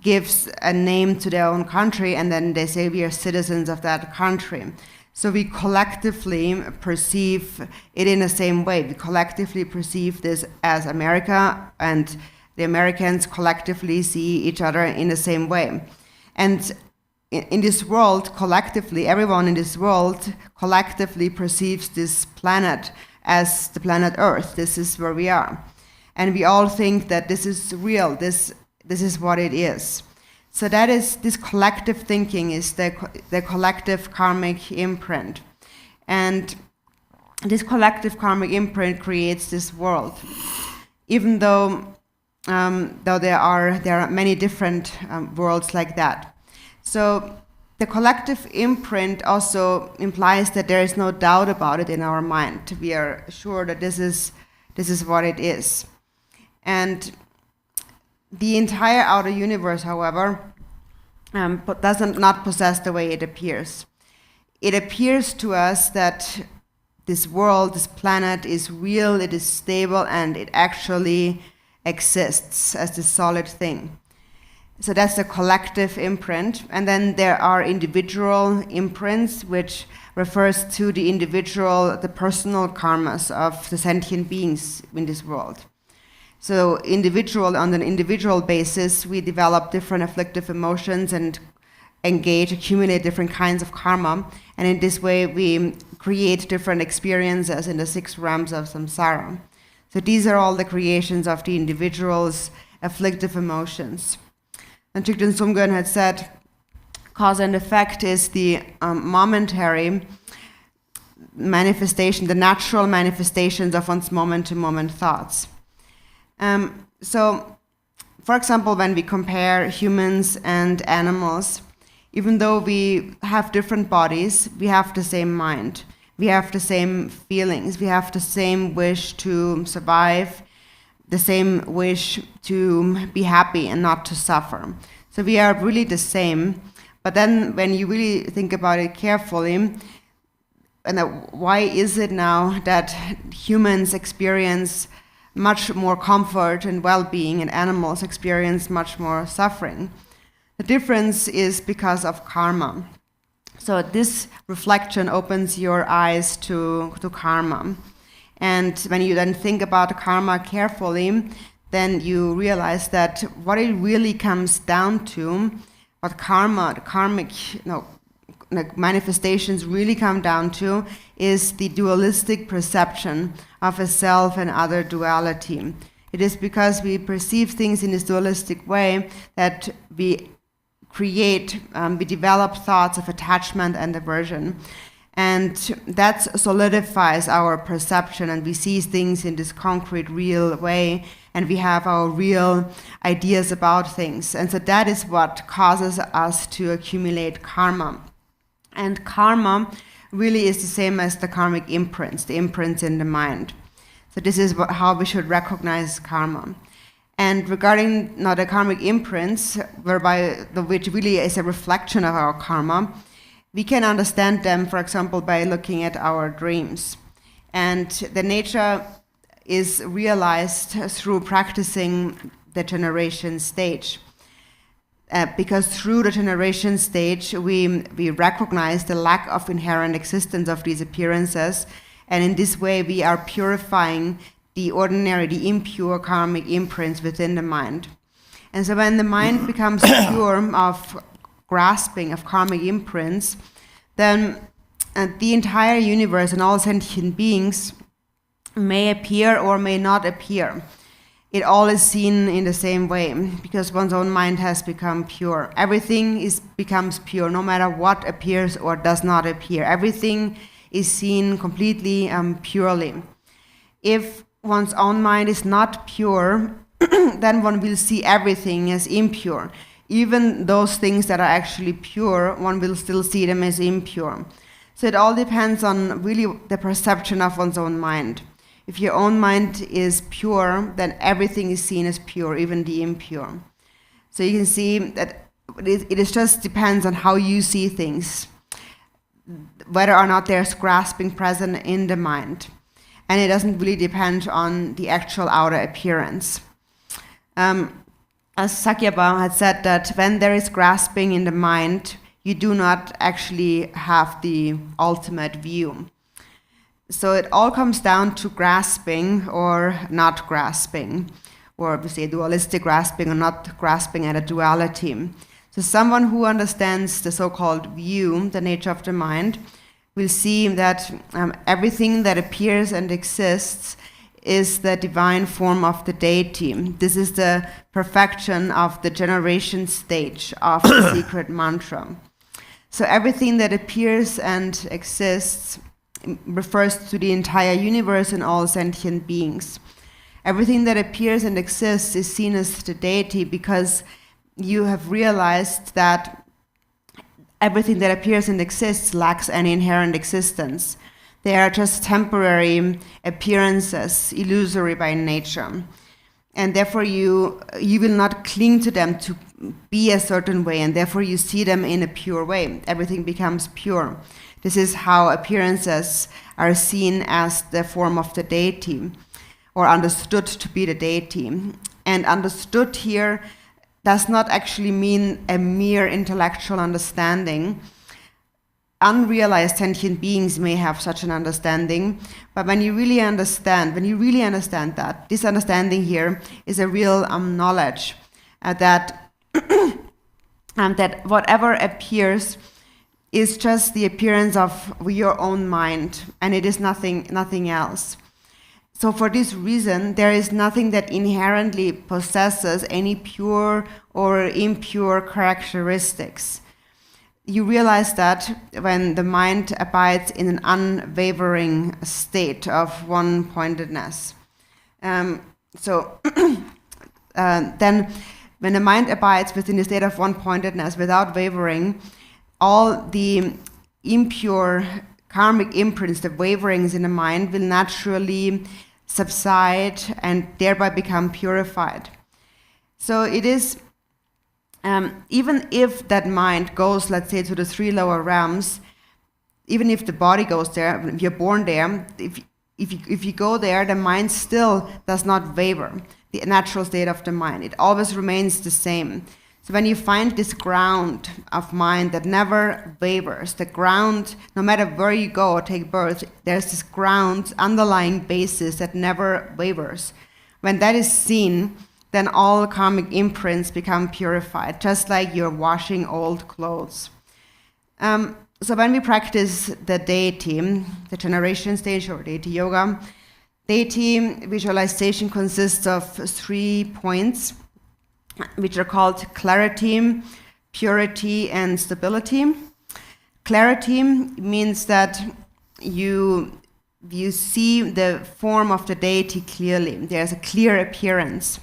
gives a name to their own country, and then they say we are citizens of that country. So we collectively perceive it in the same way. We collectively perceive this as America, and the Americans collectively see each other in the same way. And in this world, collectively, everyone in this world collectively perceives this planet as the planet Earth. This is where we are. And we all think that this is real, this is what it is. So that is, this collective thinking is the collective karmic imprint. And this collective karmic imprint creates this world. Even though there are many different worlds like that. So the collective imprint also implies that there is no doubt about it in our mind. We are sure that this is what it is. And the entire outer universe, however, does not possess the way it appears. It appears to us that this world, this planet is real, it is stable, and it actually exists as this solid thing. So that's the collective imprint. And then there are individual imprints, which refers to the personal karmas of the sentient beings in this world. So on an individual basis, we develop different afflictive emotions and accumulate different kinds of karma. And in this way, we create different experiences in the 6 realms of samsara. So these are all the creations of the individual's afflictive emotions. And Thigden Sumgön had said, cause and effect is the momentary manifestation, the natural manifestations of one's moment-to-moment thoughts. So, for example, when we compare humans and animals, even though we have different bodies, we have the same mind. We have the same feelings. We have the same wish to survive, the same wish to be happy and not to suffer. So we are really the same. But then when you really think about it carefully, and why is it now that humans experience much more comfort and well-being and animals experience much more suffering? The difference is because of karma. So this reflection opens your eyes to karma. And when you then think about karma carefully, then you realize that what it really comes down to, what karma, the karmic manifestations really come down to, is the dualistic perception of a self and other duality. It is because we perceive things in this dualistic way that we develop thoughts of attachment and aversion. And that solidifies our perception, and we see things in this concrete, real way, and we have our real ideas about things. And so that is what causes us to accumulate karma. And karma really is the same as the karmic imprints, the imprints in the mind. So this is how we should recognize karma. And regarding the karmic imprints, which really is a reflection of our karma, we can understand them, for example, by looking at our dreams. And the nature is realized through practicing the generation stage. Because through the generation stage, we recognize the lack of inherent existence of these appearances, and in this way we are purifying the impure karmic imprints within the mind. And so when the mind becomes pure of grasping of karmic imprints, then the entire universe and all sentient beings may appear or may not appear. It all is seen in the same way, because one's own mind has become pure. Everything becomes pure, no matter what appears or does not appear. Everything is seen completely purely. If one's own mind is not pure, then one will see everything as impure. Even those things that are actually pure, one will still see them as impure. So it all depends on really the perception of one's own mind. If your own mind is pure, then everything is seen as pure, even the impure. So you can see that it just depends on how you see things, whether or not there's grasping present in the mind. And it doesn't really depend on the actual outer appearance. As Sakyabha had said, that when there is grasping in the mind, you do not actually have the ultimate view. So it all comes down to grasping or not grasping, or we say dualistic grasping or not grasping at a duality. So someone who understands the so-called view, the nature of the mind, will see that everything that appears and exists is the divine form of the deity. This is the perfection of the generation stage of the secret mantra. So everything that appears and exists refers to the entire universe and all sentient beings. Everything that appears and exists is seen as the deity because you have realized that everything that appears and exists lacks any inherent existence. They are just temporary appearances, illusory by nature. And therefore you will not cling to them to be a certain way, and therefore you see them in a pure way. Everything becomes pure. This is how appearances are seen as the form of the deity, or understood to be the deity. And understood here does not actually mean a mere intellectual understanding. Unrealized sentient beings may have such an understanding, but when you really understand that, this understanding here is a real knowledge that that whatever appears is just the appearance of your own mind, and it is nothing else. So for this reason, there is nothing that inherently possesses any pure or impure characteristics. You realize that when the mind abides in an unwavering state of one-pointedness. Then when the mind abides within the state of one-pointedness without wavering, all the impure karmic imprints, the waverings in the mind, will naturally subside and thereby become purified. So it is, even if that mind goes, let's say, to the 3 lower realms, even if the body goes there, if you're born there, if you go there, the mind still does not waver, the natural state of the mind. It always remains the same. So when you find this ground of mind that never wavers, the ground, no matter where you go or take birth, there's this ground, underlying basis that never wavers. When that is seen, then all karmic imprints become purified, just like you're washing old clothes. So when we practice the deity, the generation stage or deity yoga, deity visualization consists of 3 points, which are called clarity, purity, and stability. Clarity means that you see the form of the deity clearly. There's a clear appearance.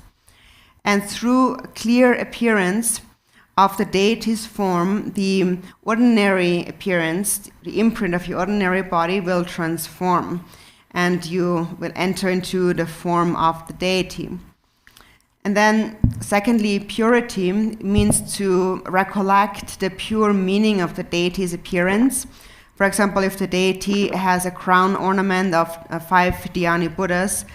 And through clear appearance of the deity's form, the ordinary appearance, the imprint of your ordinary body will transform, and you will enter into the form of the deity. And then, secondly, purity means to recollect the pure meaning of the deity's appearance. For example, if the deity has a crown ornament of 5 Dhyani Buddhas,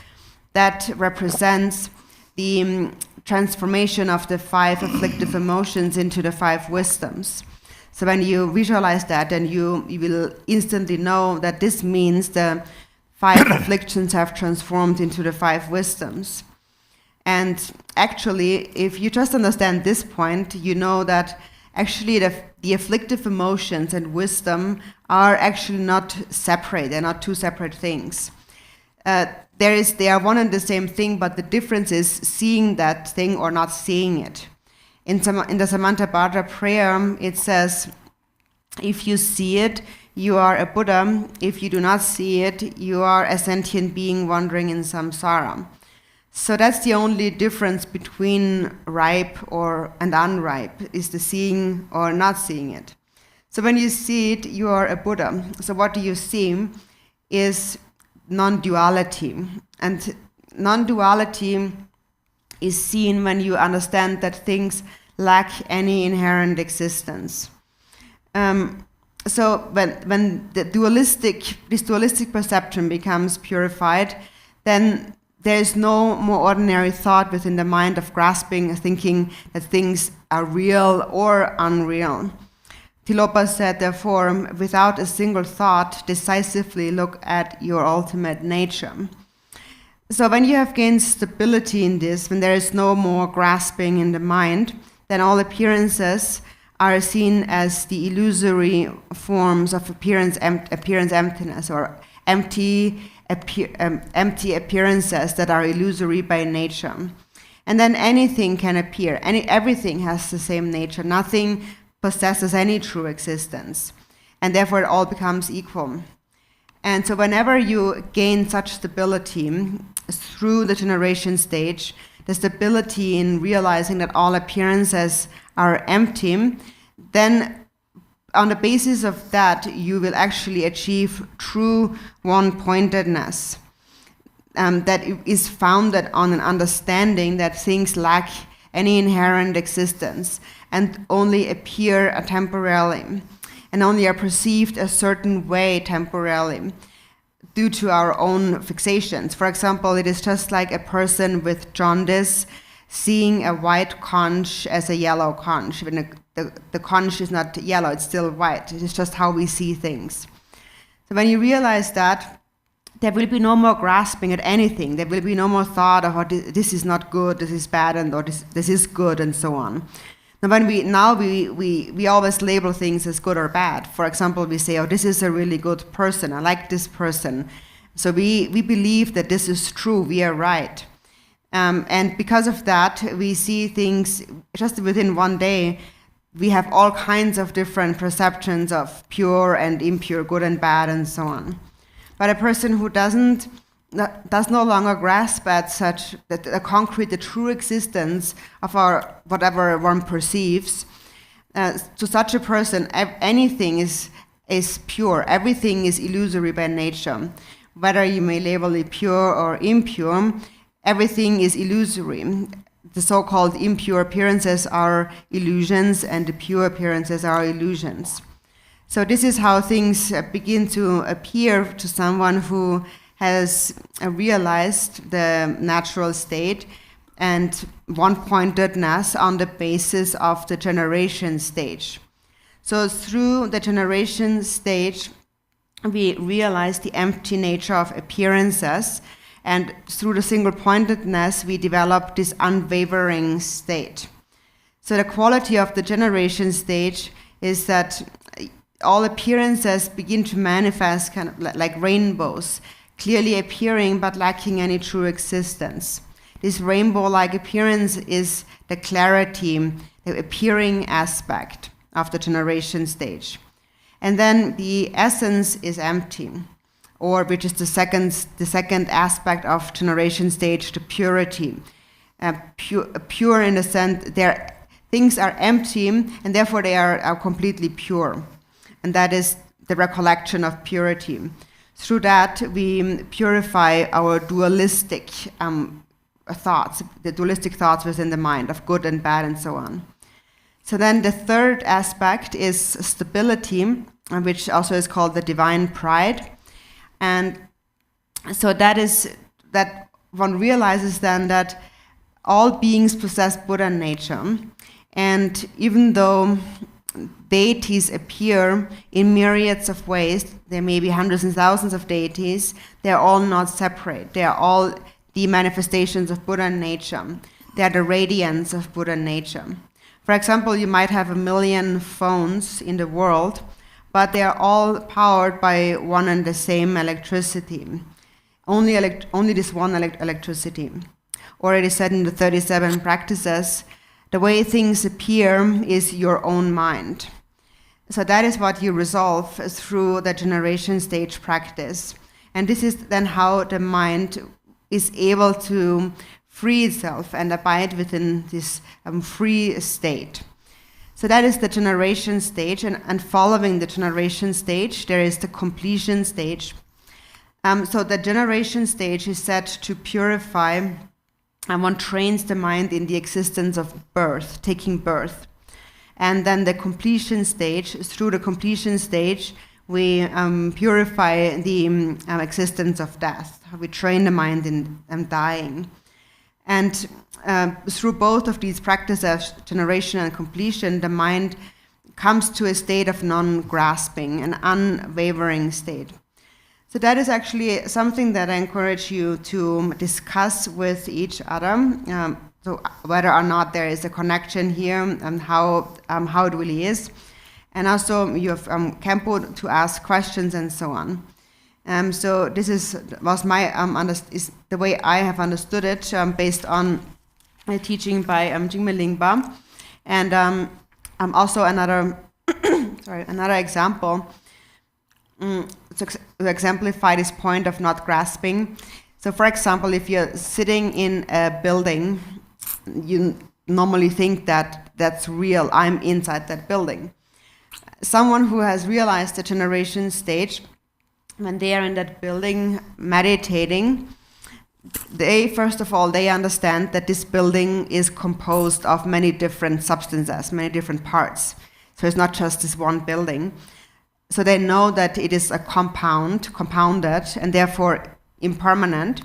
that represents the transformation of the 5 afflictive emotions into the 5 wisdoms. So when you visualize that, then you will instantly know that this means the 5 afflictions have transformed into the 5 wisdoms. And actually, if you just understand this point, you know that actually the afflictive emotions and wisdom are actually not separate. They're not two separate things. They are one and the same thing, but the difference is seeing that thing or not seeing it. In the Samantabhadra prayer, it says, if you see it, you are a Buddha. If you do not see it, you are a sentient being wandering in samsara. So that's the only difference between ripe and unripe, is the seeing or not seeing it. So when you see it, you are a Buddha. So what do you see is non-duality. And non-duality is seen when you understand that things lack any inherent existence. So when this dualistic perception becomes purified, then there is no more ordinary thought within the mind of grasping, thinking that things are real or unreal. Tilopa said, therefore, without a single thought, decisively look at your ultimate nature. So when you have gained stability in this, when there is no more grasping in the mind, then all appearances are seen as the illusory forms of appearance emptiness, or empty appearances that are illusory by nature. And then anything can appear. Everything has the same nature. Nothing possesses any true existence. And therefore it all becomes equal. And so whenever you gain such stability through the generation stage, the stability in realizing that all appearances are empty, then on the basis of that, you will actually achieve true one-pointedness that is founded on an understanding that things lack any inherent existence and only appear temporarily, and only are perceived a certain way temporarily due to our own fixations. For example, it is just like a person with jaundice seeing a white conch as a yellow conch. When the conch is not yellow, it's still white. It is just how we see things. So when you realize that, there will be no more grasping at anything. There will be no more thought of, oh, this is not good, this is bad, and or this is good, and so on. Now we always label things as good or bad. For example, we say, oh, this is a really good person. I like this person. So we believe that this is true. We are right. And because of that, we see things just within one day. We have all kinds of different perceptions of pure and impure, good and bad, and so on. But a person who does no longer grasp at such the concrete, the true existence of our whatever one perceives, to such a person, anything is pure. Everything is illusory by nature. Whether you may label it pure or impure, everything is illusory. The so-called impure appearances are illusions, and the pure appearances are illusions. So this is how things begin to appear to someone who has realized the natural state and one-pointedness on the basis of the generation stage. So through the generation stage, we realize the empty nature of appearances, and through the single-pointedness, we develop this unwavering state. So the quality of the generation stage is that all appearances begin to manifest kind of like rainbows, clearly appearing but lacking any true existence. This rainbow-like appearance is the clarity, the appearing aspect of the generation stage. And then the essence is empty, or which is the second aspect of generation stage, the purity. Pure in the sense things are empty, and therefore they are completely pure. And that is the recollection of purity. Through that, we purify our dualistic thoughts, the dualistic thoughts within the mind of good and bad and so on. So then the third aspect is stability, which also is called the divine pride. And so that one realizes then that all beings possess Buddha nature. And even though deities appear in myriads of ways, there may be hundreds and thousands of deities, they're all not separate. They are all the manifestations of Buddha nature. They are the radiance of Buddha nature. For example, you might have 1 million phones in the world, but they are all powered by one and the same electricity. Only this one electricity. Or it is said in the 37 practices, the way things appear is your own mind. So that is what you resolve through the generation stage practice. And this is then how the mind is able to free itself and abide within this free state. So that is the generation stage, and following the generation stage, there is the completion stage. So the generation stage is set to purify, and one trains the mind in the existence of birth, taking birth. And then the completion stage, through the completion stage, we purify the existence of death. We train the mind in dying. And through both of these practices, generation and completion, the mind comes to a state of non-grasping, an unwavering state. So that is actually something that I encourage you to discuss with each other. So whether or not there is a connection here and how it really is. And also you have Kempo to ask questions and so on. So this was my is the way I have understood it, based on a teaching by Jingme Lingpa, and also another another example to exemplify this point of not grasping. So, for example, if you're sitting in a building, you normally think that that's real. I'm inside that building. Someone who has realized the generation stage, when they are in that building meditating, they, first of all, they understand that this building is composed of many different substances, many different parts. So it's not just this one building. So they know that it is a compounded, and therefore impermanent.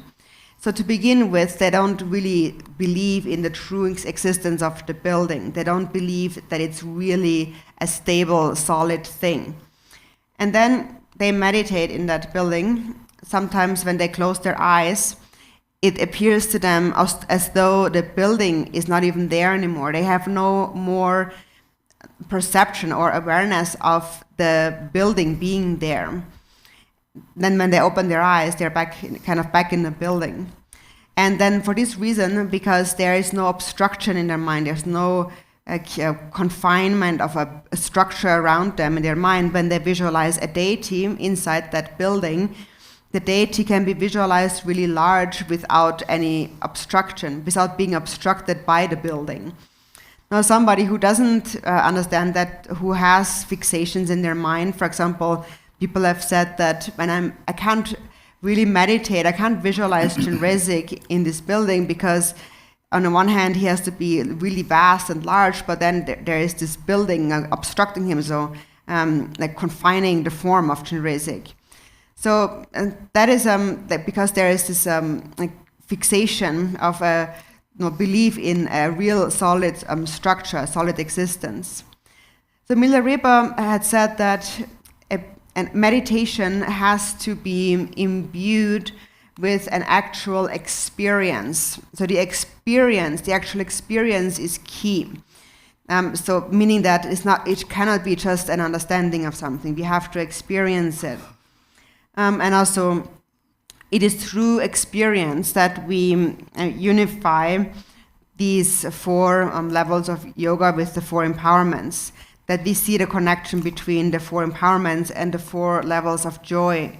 So to begin with, they don't really believe in the true existence of the building. They don't believe that it's really a stable, solid thing. And then they meditate in that building. Sometimes when they close their eyes, it appears to them as though the building is not even there anymore. They have no more perception or awareness of the building being there. Then when they open their eyes, they're back in the building. And then for this reason, because there is no obstruction in their mind, there's no confinement of a structure around them in their mind, when they visualize a deity inside that building, the deity can be visualized really large without any obstruction, without being obstructed by the building. Now, somebody who doesn't understand that, who has fixations in their mind, for example, people have said that when I can't really meditate, I can't visualize Chenrezig in this building because on the one hand he has to be really vast and large, but then there is this building obstructing him, so like confining the form of Chenrezig. So that is because there is this like fixation of a belief in a real solid structure, solid existence. So Milarepa had said that meditation has to be imbued with an actual experience. So the actual experience is key. So meaning that it cannot be just an understanding of something. We have to experience it. And also, it is through experience that we unify these four levels of yoga with the four empowerments, that we see the connection between the four empowerments and the four levels of joy.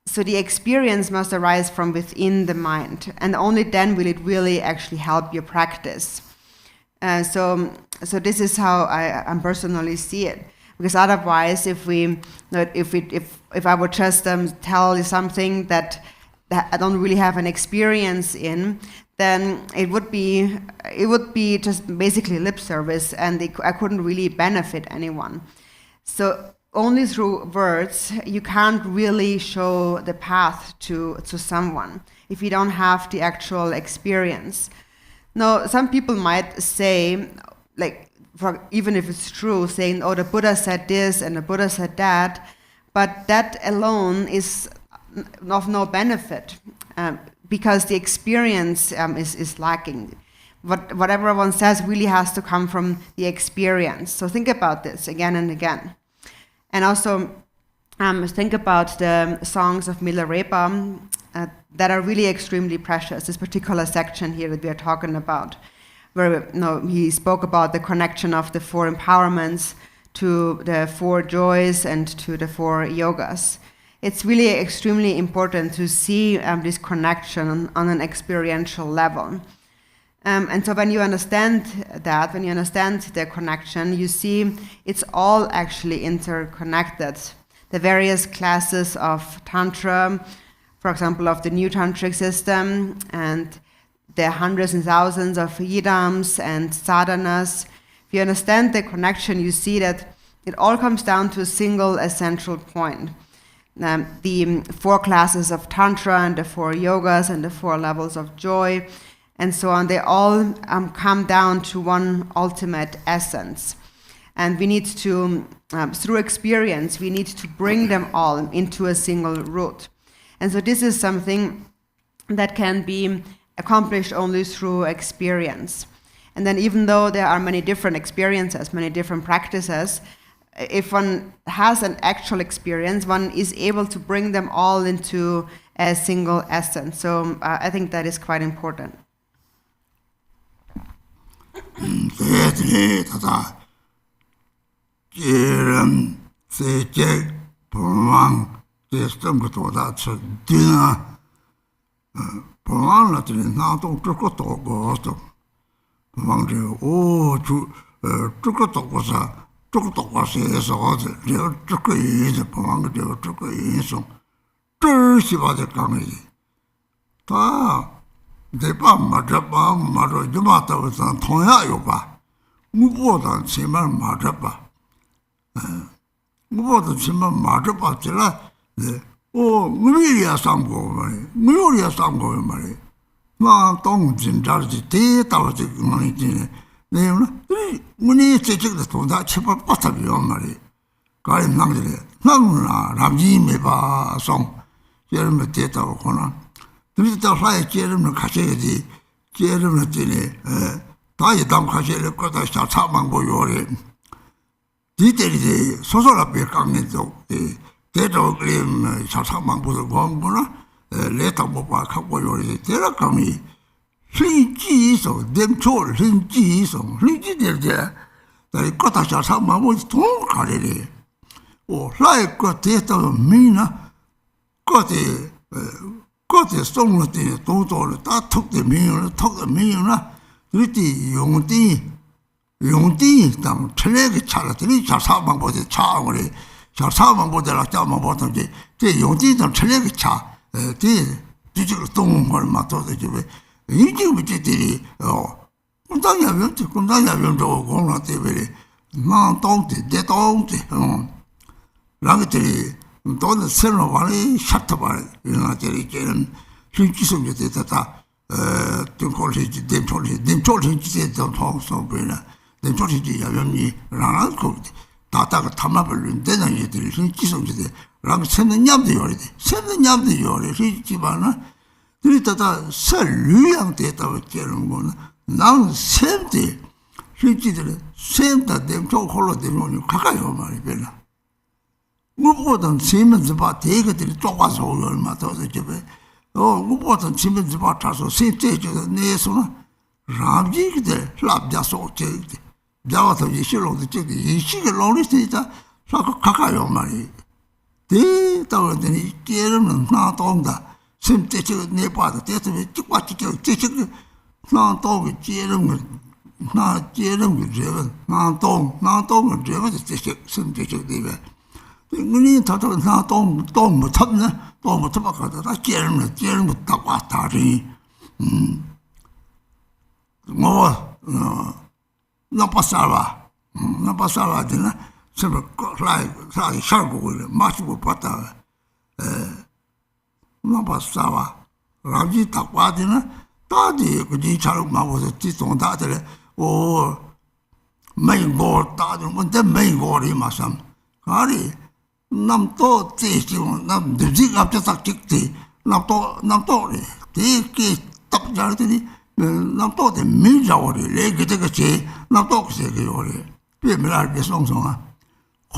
So the experience must arise from within the mind, and only then will it really actually help your practice. So this is how I personally see it. Because otherwise, if I would just tell you something that I don't really have an experience in, then it would be just basically lip service, and I couldn't really benefit anyone. So only through words you can't really show the path to someone if you don't have the actual experience. Now, some people might say, like, even if it's true, saying, oh, the Buddha said this and the Buddha said that, but that alone is of no benefit because the experience is lacking. Whatever one says really has to come from the experience. So think about this again and again. And also think about the songs of Milarepa that are really extremely precious, this particular section here that we are talking about, where he spoke about the connection of the 4 empowerments to the 4 joys and to the 4 yogas. It's really extremely important to see this connection on an experiential level. And so when you understand that, when you understand the connection, you see it's all actually interconnected. The various classes of Tantra, for example, of the new Tantric system, and the hundreds and thousands of yidams and sadhanas. If you understand the connection, you see that it all comes down to a single essential point. The 4 classes of Tantra and the 4 yogas and the 4 levels of joy and so on, they all come down to one ultimate essence. And we need to, through experience, we need to bring them all into a single root. And so this is something that can be accomplished only through experience. And then even though there are many different experiences, many different practices, if one has an actual experience, one is able to bring them all into a single essence. So I think that is quite important.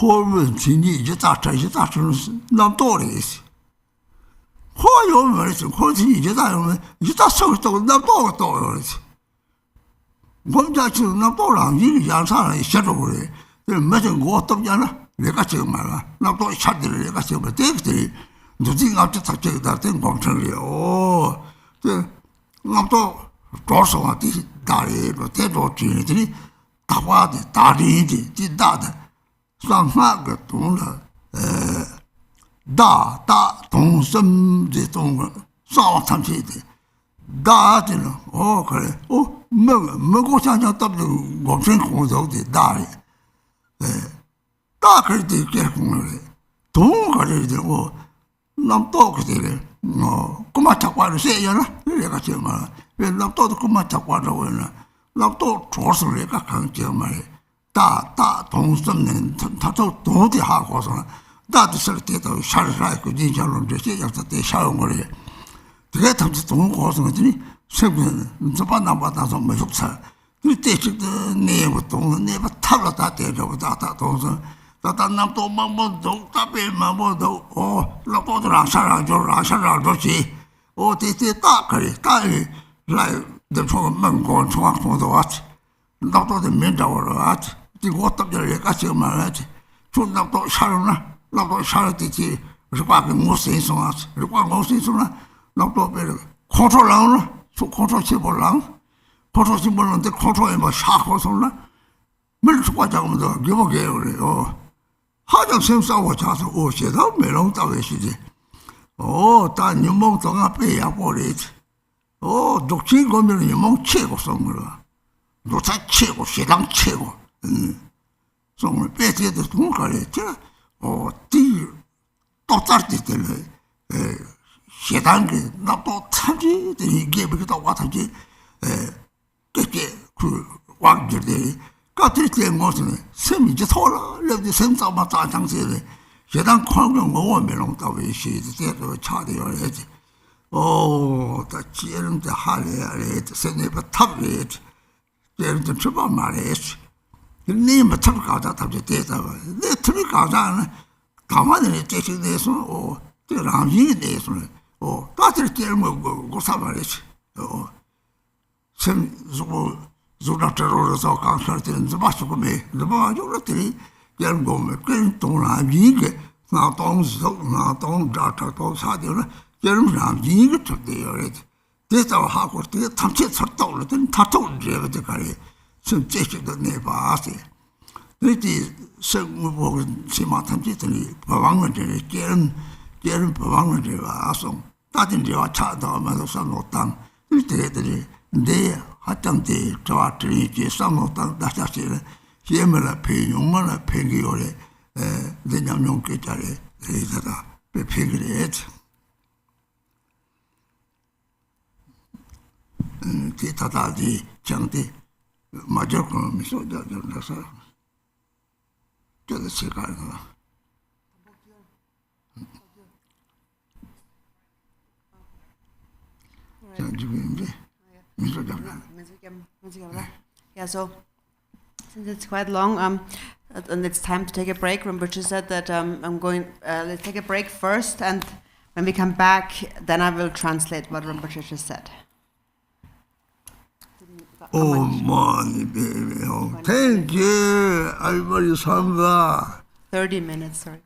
问题你一大成是那道理是。好有门是，好题一大有门，一大手都那道有是。我们家就那道上一个洋上来写着的，这没就我当家了，那个就嘛了，那道差的那个就嘛对不对？你这俺这他这个真工程的哦，这俺道多少啊？的大的都太多钱的，大花的、大人的、最大的，上那个懂了，大同生的懂了，上网上去的。大的了，哦，可能哦，没我想到的我们工作的大的，大个的结婚了，同个的我那多个的嘞，哦，干嘛吃惯了谁呀啦？那个什么，那多的干嘛吃惯了我呢？那多做事那个看见嘛嘞，大同生人，他都懂得哈过上了，大的事得到下来个印象中这些要是得效我嘞。这个他们是中国什么的呢？是不是？这把那把当成没有吃，你这些的你不懂，你不踏了他点着不大懂是？他那多忙懂，他别忙懂哦，那多的让上去，哦，这大个来的从门关从的话去，那多的没着了啊去，这我当着人家就嘛来去，从那多上了，那多上了的去，是把给我身上啊去，是把我身上了。那多别人空手人了，说空手去不人，空手去不人，这空手也把啥空手了，没人说我讲么多，给不给我的哦？好像身上我家说，哦，现在没人到位是的，哦，但你们当然别样过来的，哦，都经过没人你们吃过什么了？都才吃过，适当吃过，所以别的都同个的，这哦，第到这儿的嘞，适当的那到他这的也不知道我他这，这去忘记的，搞这些我是生命就错了，那就生早嘛咋讲些的，适当看个我没弄到位些的，这个差的要来的，哦，他接人的哈来的，现在不特别的，这人就吃饱嘛来的，你们特别搞啥他就对的了，你特别搞啥呢？台湾人这些来说哦，这让人来说。哦，大家这我上班去，哦，sem zona terror sa kan certain the basu ko me the ba yo ratri yan go me ken ton la vinge na ton zo na ton data to sa de na yan na vinge to de yo de ta ha ko de tam che sa to le den ta to de de ka le sem che che de ne ba se de ti se mo bo se ma tam che de ba wang de ken ba wang de ba so ta den de wa cha da ma so no tam de 하장대 저한테 이제 상호당 다시는 예매라 배용만을 배기요래 내년용 계좌에 이자가 배기래 기타다지 장대 맞을 거는 미소자 저라서 저도 제가 지금 이제 Yeah, so since it's quite long, and it's time to take a break, Rinpoche said that let's take a break first, and when we come back, then I will translate what Rinpoche just said. Oh, money, baby. Oh, thank you. Everybody, 30 minutes, sorry.